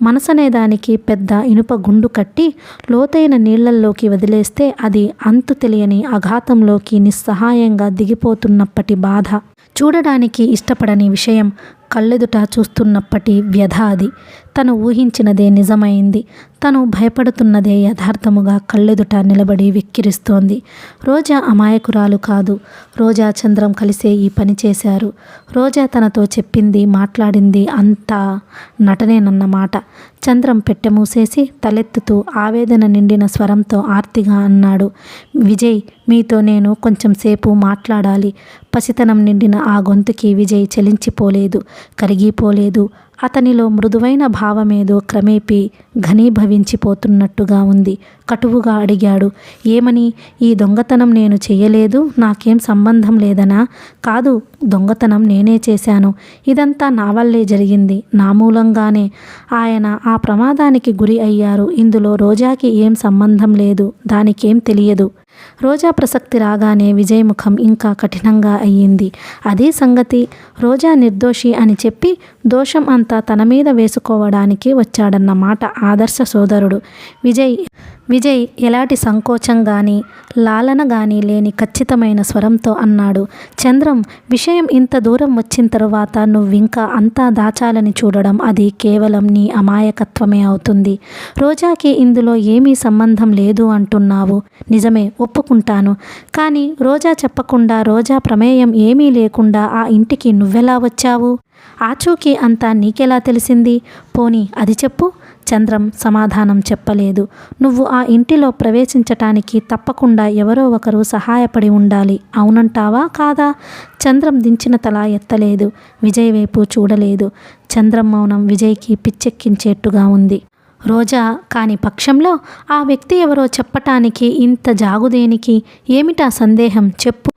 [SPEAKER 1] మనసనే దానికి పెద్ద ఇనుప గుండు కట్టి లోతైన నీళ్లల్లోకి వదిలేస్తే అది అంతు తెలియని అఘాతంలోకి నిస్సహాయంగా దిగిపోతున్నప్పటి బాధ, చూడడానికి ఇష్టపడని విషయం కళ్ళెదుట చూస్తున్నప్పటి వ్యధ అది. తను ఊహించినదే నిజమైంది. తను భయపడుతున్నదే యథార్థముగా కళ్ళెదుట నిలబడి వెక్కిరిస్తోంది. రోజా అమాయకురాలు కాదు. రోజా చంద్రం కలిసే ఈ పని చేశారు. రోజా తనతో చెప్పింది మాట్లాడింది అంతా నటనేనన్నమాట. చంద్రం పెట్టె మూసేసి తలెత్తుతూ ఆవేదన నిండిన స్వరంతో ఆర్తిగా అన్నాడు. విజయ్, మీతో నేను కొంచెం సేపు మాట్లాడాలి. పసితనం నిండిన ఆ గొంతుకి విజయ్ చలించిపోలేదు, కరిగిపోలేదు. అతనిలో మృదువైన భావమేదో క్రమేపీ ఘనీభవించిపోతున్నట్టుగా ఉంది. కటువుగా అడిగాడు. ఏమని? ఈ దొంగతనం నేను చెయ్యలేదు, నాకేం సంబంధం లేదనా? కాదు, దొంగతనం నేనే చేశాను. ఇదంతా నా వల్లే జరిగింది. నా మూలంగానే ఆయన ఆ ప్రమాదానికి గురి అయ్యారు. ఇందులో రోజాకి ఏం సంబంధం లేదు. దానికేం తెలియదు. రోజా ప్రసక్తి రాగానే విజయ్ ముఖం ఇంకా కఠినంగా అయ్యింది. అదే సంగతి. రోజా నిర్దోషి అని చెప్పి దోషం అంతా తన మీద వేసుకోవడానికి వచ్చాడన్నమాట ఆదర్శ సోదరుడు. విజయ్ ఎలాంటి సంకోచం కానీ లాలన కానీ లేని ఖచ్చితమైన స్వరంతో అన్నాడు. చంద్రం, విషయం ఇంత దూరం వచ్చిన తరువాత నువ్వింకా అంతా దాచాలని చూడడం అది కేవలం నీ అమాయకత్వమే అవుతుంది. రోజాకి ఇందులో ఏమీ సంబంధం లేదు అంటున్నావు. నిజమే, ఒప్పుకుంటాను. కానీ రోజా చెప్పకుండా, రోజా ప్రమేయం ఏమీ లేకుండా ఆ ఇంటికి నువ్వెలా వచ్చావు? ఆచూకీ అంతా నీకెలా తెలిసింది? పోనీ అది చెప్పు. చంద్రం సమాధానం చెప్పలేదు. నువ్వు ఆ ఇంటిలో ప్రవేశించటానికి తప్పకుండా ఎవరో ఒకరు సహాయపడి ఉండాలి. అవునంటావా కాదా? చంద్రం దించిన తల ఎత్తలేదు. విజయ్ వైపు చూడలేదు. చంద్రం మౌనం విజయ్కి పిచ్చెక్కించేట్టుగా ఉంది. రోజా కాని పక్షంలో ఆ వ్యక్తి ఎవరో చెప్పటానికి ఇంత జాగుదేనికి? ఏమిటా సందేహం? చెప్పు.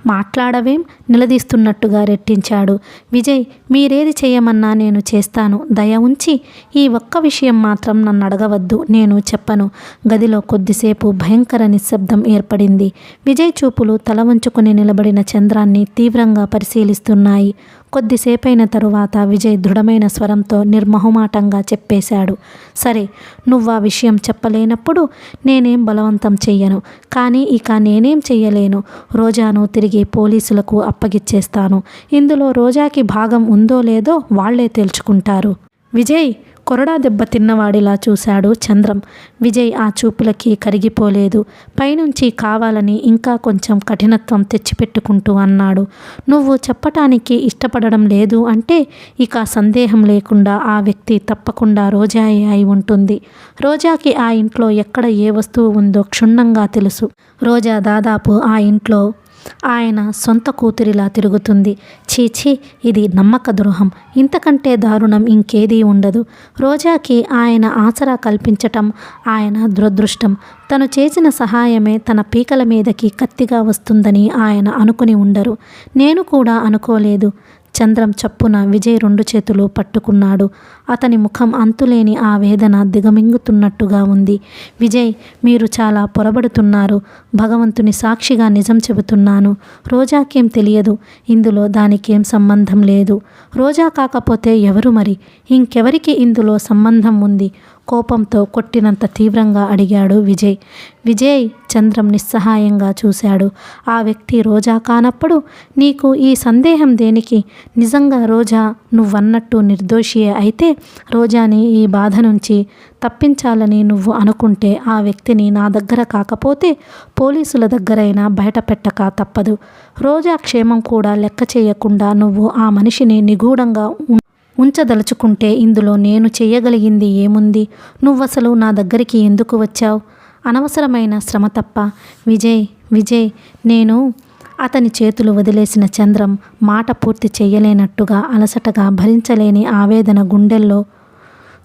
[SPEAKER 1] మాట్లాడవేం? నిలదీస్తున్నట్టుగా రెట్టించాడు. విజయ్, మీరేది చేయమన్నా నేను చేస్తాను. దయ ఉంచి ఈ ఒక్క విషయం మాత్రం నన్ను అడగవద్దు. నేను చెప్పను. గదిలో కొద్దిసేపు భయంకర నిశ్శబ్దం ఏర్పడింది. విజయ్ చూపులు తల వంచుకుని నిలబడిన చంద్రాన్ని తీవ్రంగా పరిశీలిస్తున్నాయి. కొద్దిసేపైన తరువాత విజయ్ దృఢమైన స్వరంతో నిర్మొహమాటంగా చెప్పేశాడు. సరే, నువ్వా విషయం చెప్పలేనప్పుడు నేనేం బలవంతం చెయ్యను. కానీ ఇక నేనేం చెయ్యలేను. రోజాను తిరిగి పోలీసులకు అప్పగిచ్చేస్తాను. ఇందులో రోజాకి భాగం ఉందో లేదో వాళ్లే తేల్చుకుంటారు. విజయ్, కొరడా దెబ్బ తిన్నవాడిలా చూశాడు చంద్రం. విజయ్ ఆ చూపులకి కరిగిపోలేదు. పైనుంచి కావాలని ఇంకా కొంచెం కఠినత్వం తెచ్చిపెట్టుకుంటూ అన్నాడు. నువ్వు చెప్పటానికి ఇష్టపడడం లేదు అంటే ఇక సందేహం లేకుండా ఆ వ్యక్తి తప్పకుండా రోజాయే అయి ఉంటుంది. రోజాకి ఆ ఇంట్లో ఎక్కడ ఏ వస్తువు ఉందో క్షుణ్ణంగా తెలుసు. రోజా దాదాపు ఆ ఇంట్లో ఆయన సొంత కూతురిలా తిరుగుతుంది. చీచీ, ఇది నమ్మక ద్రోహం. ఇంతకంటే దారుణం ఇంకేదీ ఉండదు. రోజాకి ఆయన ఆసరా కల్పించటం ఆయన దురదృష్టం. తను చేసిన సహాయమే తన పీకల మీదకి కత్తిగా వస్తుందని ఆయన అనుకుని ఉండరు. నేను కూడా అనుకోలేదు. చంద్రం చప్పున విజయ్ 2 చేతులు పట్టుకున్నాడు. అతని ముఖం అంతులేని ఆ వేదన దిగమింగుతున్నట్టుగా ఉంది. విజయ్, మీరు చాలా పొరబడుతున్నారు. భగవంతుని సాక్షిగా నిజం చెబుతున్నాను. రోజాకేం తెలియదు. ఇందులో దానికేం సంబంధం లేదు. రోజా కాకపోతే ఎవరు మరి? ఇంకెవరికి ఇందులో సంబంధం ఉంది? కోపంతో కొట్టినంత తీవ్రంగా అడిగాడు విజయ్. విజయ్, చంద్రం నిస్సహాయంగా చూశాడు. ఆ వ్యక్తి రోజా కానప్పుడు నీకు ఈ సందేహం దేనికి? నిజంగా రోజా నువ్వన్నట్టు నిర్దోషియే అయితే రోజాని ఈ బాధ నుంచి తప్పించాలని నువ్వు అనుకుంటే ఆ వ్యక్తిని నా దగ్గర కాకపోతే పోలీసుల దగ్గరైనా బయట పెట్టక తప్పదు. రోజా క్షేమం కూడా లెక్క చేయకుండా నువ్వు ఆ మనిషిని నిగూఢంగా ఉంచదలుచుకుంటే ఇందులో నేను చెయ్యగలిగింది ఏముంది? నువ్వసలు నా దగ్గరికి ఎందుకు వచ్చావు? అనవసరమైన శ్రమ తప్ప. విజయ్ నేను అతని చేతులు వదిలేసిన చంద్రం మాట పూర్తి చెయ్యలేనట్టుగా అలసటగా భరించలేని ఆవేదన గుండెల్లో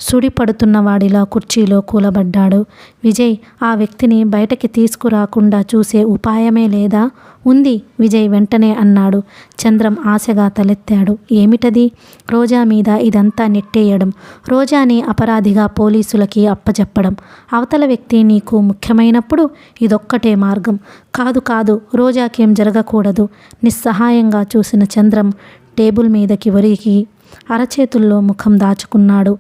[SPEAKER 1] సుడిపడుతున్నవాడిలా కుర్చీలో కూలబడ్డాడు. విజయ్, ఆ వ్యక్తిని బయటకి తీసుకురాకుండా చూసే ఉపాయమే లేదా? ఉంది, విజయ్ వెంటనే అన్నాడు. చంద్రం ఆశగా తలెత్తాడు. ఏమిటది? రోజా మీద ఇదంతా నెట్టేయడం, రోజాని అపరాధిగా పోలీసులకి అప్పచెప్పడం. అవతల వ్యక్తి నీకు ముఖ్యమైనప్పుడు ఇదొక్కటే మార్గం. కాదు, రోజాకేం జరగకూడదు. నిస్సహాయంగా చూసిన చంద్రం టేబుల్ మీదకి ఒరిగి అరచేతుల్లో ముఖం దాచుకున్నాడు.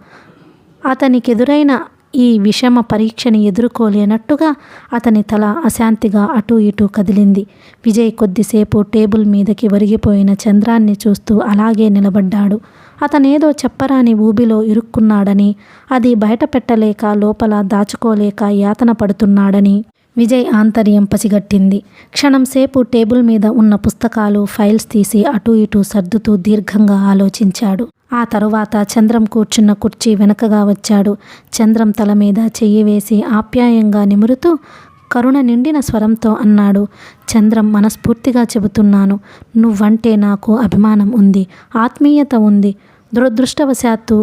[SPEAKER 1] అతనికెదురైన ఈ విషమ పరీక్షని ఎదుర్కోలేనట్టుగా అతని తల అశాంతిగా అటూ ఇటూ కదిలింది. విజయ్ కొద్దిసేపు టేబుల్ మీదకి ఒరిగిపోయిన చంద్రాన్ని చూస్తూ అలాగే నిలబడ్డాడు. అతనేదో చెప్పరాని ఊబిలో ఇరుక్కున్నాడని, అది బయట పెట్టలేక లోపల దాచుకోలేక యాతన పడుతున్నాడని విజయ్ ఆంతర్యం పసిగట్టింది. క్షణంసేపు టేబుల్ మీద ఉన్న పుస్తకాలు, ఫైల్స్ తీసి అటూ ఇటూ సర్దుతూ దీర్ఘంగా ఆలోచించాడు. ఆ తరువాత చంద్రం కూర్చున్న కుర్చీ వెనకగా వచ్చాడు. చంద్రం తల మీద చెయ్యి వేసి ఆప్యాయంగా నిమురుతూ కరుణ నిండిన స్వరంతో అన్నాడు. చంద్రం, మనస్ఫూర్తిగా చెబుతున్నాను. నువ్వంటే నాకు అభిమానం ఉంది, ఆత్మీయత ఉంది. దురదృష్టవశాత్తు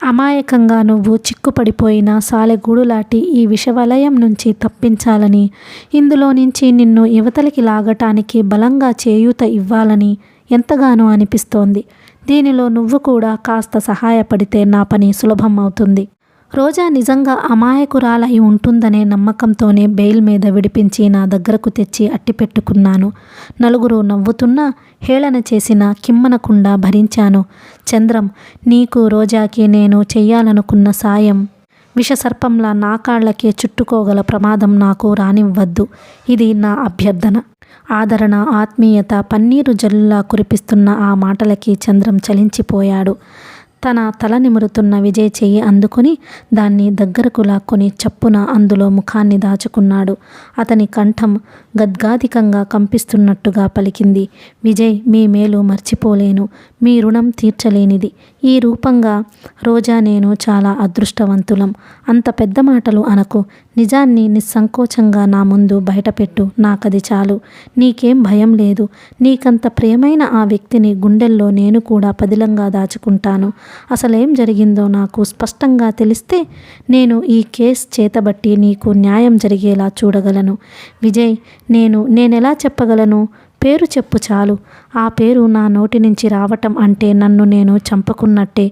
[SPEAKER 1] అమాయకంగా నువ్వు చిక్కుపడిపోయిన సాలెగూడులాంటి ఈ విషవలయం నుంచి తప్పించాలని, ఇందులో నుంచి నిన్ను యువతలికి లాగటానికి బలంగా చేయూత ఇవ్వాలని ఎంతగానో అనిపిస్తోంది. దీనిలో నువ్వు కూడా కాస్త సహాయపడితే నా పని సులభం అవుతుంది. రోజా నిజంగా అమాయకురాలై ఉంటుందనే నమ్మకంతోనే బెయిల్ మీద విడిపించి నా దగ్గరకు తెచ్చి అట్టిపెట్టుకున్నాను. నలుగురు నవ్వుతున్నా, హేళన చేసినా కిమ్మనకుండా భరించాను. చంద్రం, నీకు రోజాకి నేను చెయ్యాలనుకున్న సాయం విషసర్పంలా నా కాళ్లకే చుట్టుకోగల ప్రమాదం నాకు రానివ్వద్దు. ఇది నా అభ్యర్థన. ఆదరణ, ఆత్మీయత పన్నీరు జల్లులా కురిపిస్తున్న ఆ మాటలకి చంద్రం చలించిపోయాడు. తన తల నిమురుతున్న విజయ్ చెయ్యి అందుకుని దాన్ని దగ్గరకు లాక్కొని చప్పున అందులో ముఖాన్ని దాచుకున్నాడు. అతని కంఠం గద్గాధికంగా కంపిస్తున్నట్టుగా పలికింది. విజయ్, మీ మేలు మర్చిపోలేను, మీ రుణం తీర్చలేనిది. ఈ రూపంగా రోజా నేను చాలా అదృష్టవంతులం. అంత పెద్ద మాటలు అనకు. నిజాన్ని నిస్సంకోచంగా నా ముందు బయటపెట్టు. నాకది చాలు. నీకేం భయం లేదు. నీకంత ప్రియమైన ఆ వ్యక్తిని గుండెల్లో నేను కూడా పదిలంగా దాచుకుంటాను. అసలేం జరిగిందో నాకు స్పష్టంగా తెలిస్తే నేను ఈ కేస్ చేతబట్టి నీకు న్యాయం జరిగేలా చూడగలను. విజయ్, నేనెలా చెప్పగలను? పేరు చెప్పు చాలు. ఆ పేరు నా నోటి నుంచి రావటం అంటే నన్ను నేను చంపుకున్నట్టే.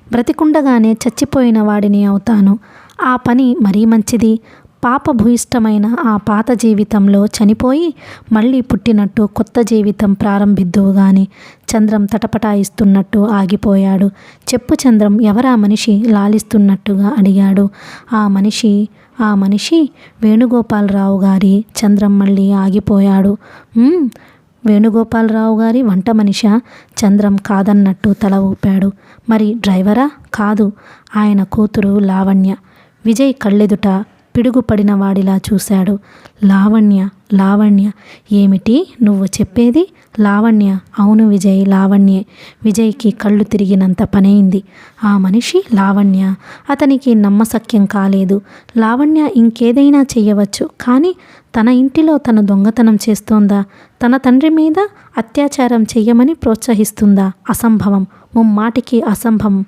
[SPEAKER 1] బ్రతికుండగానే చచ్చిపోయిన వాడిని అవుతాను. ఆ పని మరీ మంచిది. పాపభూయిష్టమైన ఆ పాత జీవితంలో చనిపోయి మళ్ళీ పుట్టినట్టు కొత్త జీవితం ప్రారంభిద్దువు గాని. చంద్రం తటపటాయిస్తున్నట్టు ఆగిపోయాడు. చెప్పు చంద్రం, ఎవరా మనిషి? లాలిస్తున్నట్టుగా అడిగాడు. ఆ మనిషి వేణుగోపాలరావు గారి. చంద్రం మళ్ళీ ఆగిపోయాడు. వేణుగోపాలరావు గారి వంట మనిషా? చంద్రం కాదన్నట్టు తల ఊపాడు. మరి డ్రైవరా? కాదు, ఆయన కూతురు లావణ్య. విజయ్ కళ్ళెదుట పిడుగుపడిన వాడిలా చూశాడు. లావణ్య? ఏమిటి నువ్వు చెప్పేది? లావణ్య? అవును విజయ్, లావణ్యే. విజయ్కి కళ్ళు తిరిగినంత పనైంది. ఆ మనిషి లావణ్య. అతనికి నమ్మశక్యం కాలేదు. లావణ్య ఇంకేదైనా చెయ్యవచ్చు, కానీ తన ఇంటిలో తను దొంగతనం చేస్తోందా? తన తండ్రి మీద అత్యాచారం చెయ్యమని ప్రోత్సహిస్తుందా? అసంభవం, ముమ్మాటికి అసంభవం.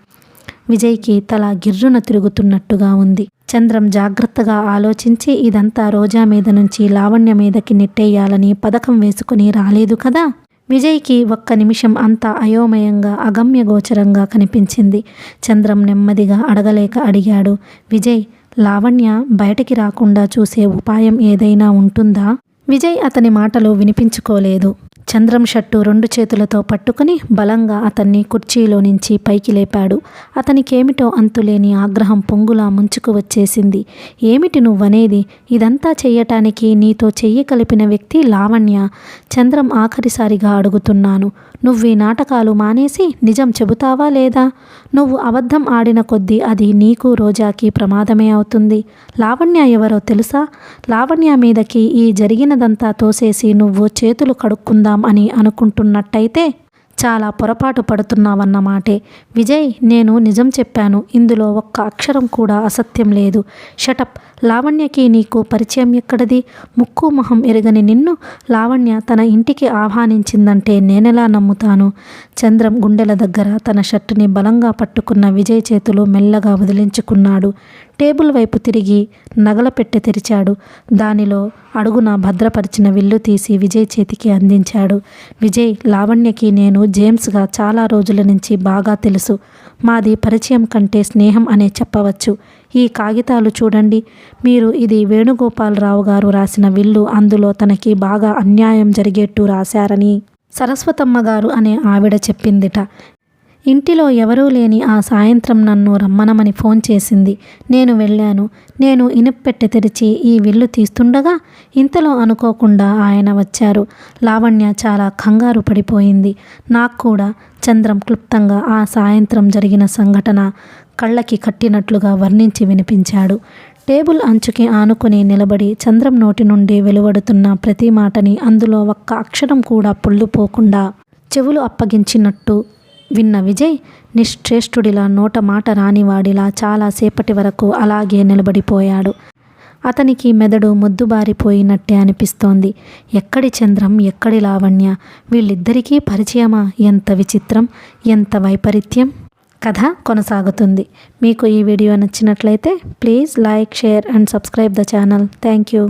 [SPEAKER 1] విజయ్కి తల గిర్రున తిరుగుతున్నట్టుగా ఉంది. చంద్రం జాగ్రత్తగా ఆలోచించి ఇదంతా రోజా మీద నుంచి లావణ్య మీదకి నెట్టేయాలని పథకం వేసుకుని రాలేదు కదా. విజయ్కి ఒక్క నిమిషం అంతా అయోమయంగా, అగమ్యగోచరంగా కనిపించింది. చంద్రం నెమ్మదిగా అడగలేక అడిగాడు. విజయ్, లావణ్య బయటికి రాకుండా చూసే ఉపాయం ఏదైనా ఉంటుందా? విజయ్ అతని మాటలు వినిపించుకోలేదు. చంద్రం షట్టు 2 చేతులతో పట్టుకుని బలంగా అతన్ని కుర్చీలో నుంచి పైకి లేపాడు. అతనికేమిటో అంతులేని ఆగ్రహం పొంగులా ముంచుకు వచ్చేసింది. ఏమిటి నువ్వనేది? ఇదంతా చెయ్యటానికి నీతో చెయ్యి కలిపిన వ్యక్తి లావణ్య. చంద్రం, ఆఖరిసారిగా అడుగుతున్నాను. నువ్వీ నాటకాలు మానేసి నిజం చెబుతావా లేదా? నువ్వు అబద్ధం ఆడిన కొద్దీ అది నీకు రోజాకి ప్రమాదమే అవుతుంది. లావణ్య ఎవరో తెలుసా? లావణ్య మీదకి ఈ జరిగినదంతా తోసేసి నువ్వు చేతులు కడుక్కుందాం అని అనుకుంటున్నట్టయితే చాలా పొరపాటు పడుతున్నావన్నమాటే. విజయ్, నేను నిజం చెప్పాను. ఇందులో ఒక్క అక్షరం కూడా అసత్యం లేదు. షటప్. లావణ్యకి నీకు పరిచయం ఎక్కడిది? ముక్కు మొహం ఎరగని నిన్ను లావణ్య తన ఇంటికి ఆహ్వానించిందంటే నేనెలా నమ్ముతాను? చంద్రం గుండెల దగ్గర తన షర్టుని బలంగా పట్టుకున్న విజయ్ చేతులు మెల్లగా వదిలించుకున్నాడు. టేబుల్ వైపు తిరిగి నగల పెట్టె తెరిచాడు. దానిలో అడుగున భద్రపరిచిన విల్లు తీసి విజయ్ చేతికి అందించాడు. విజయ్, లావణ్యకి నేను జేమ్స్గా చాలా రోజుల నుంచి బాగా తెలుసు. మాది పరిచయం కంటే స్నేహం అనే చెప్పవచ్చు. ఈ కాగితాలు చూడండి. మీరు ఇది వేణుగోపాలరావు గారు రాసిన విల్లు. అందులో తనకి బాగా అన్యాయం జరిగేట్టు రాశారని సరస్వతమ్మ గారు అనే ఆవిడ చెప్పిందిట. ఇంటిలో ఎవరూ లేని ఆ సాయంత్రం నన్ను రమ్మనమని ఫోన్ చేసింది. నేను వెళ్ళాను. నేను ఇనుప్పెట్టె తెరిచి ఈ విల్లు తీస్తుండగా ఇంతలో అనుకోకుండా ఆయన వచ్చారు. లావణ్య చాలా కంగారు పడిపోయింది. నాకు కూడా. చంద్రం క్లుప్తంగా ఆ సాయంత్రం జరిగిన సంఘటన కళ్ళకి కట్టినట్లుగా వర్ణించి వినిపించాడు. టేబుల్ అంచుకి ఆనుకుని నిలబడి చంద్రం నోటి నుండి వెలువడుతున్న ప్రతి మాటని అందులో ఒక్క అక్షరం కూడా పొల్లుపోకుండా చెవులు అప్పగించినట్టు విన్న విజయ్ నిశ్చేష్టుడిలా నోట మాట రానివాడిలా చాలాసేపటి వరకు అలాగే నిలబడిపోయాడు. అతనికి మెదడు మొద్దుబారిపోయినట్టే అనిపిస్తోంది. ఎక్కడి చంద్రం, ఎక్కడి లావణ్య? వీళ్ళిద్దరికీ పరిచయమా? ఎంత విచిత్రం, ఎంత వైపరీత్యం! కథ కొనసాగుతుంది. మీకు ఈ వీడియో నచ్చినట్లయితే please like, share and subscribe the channel. Thank you.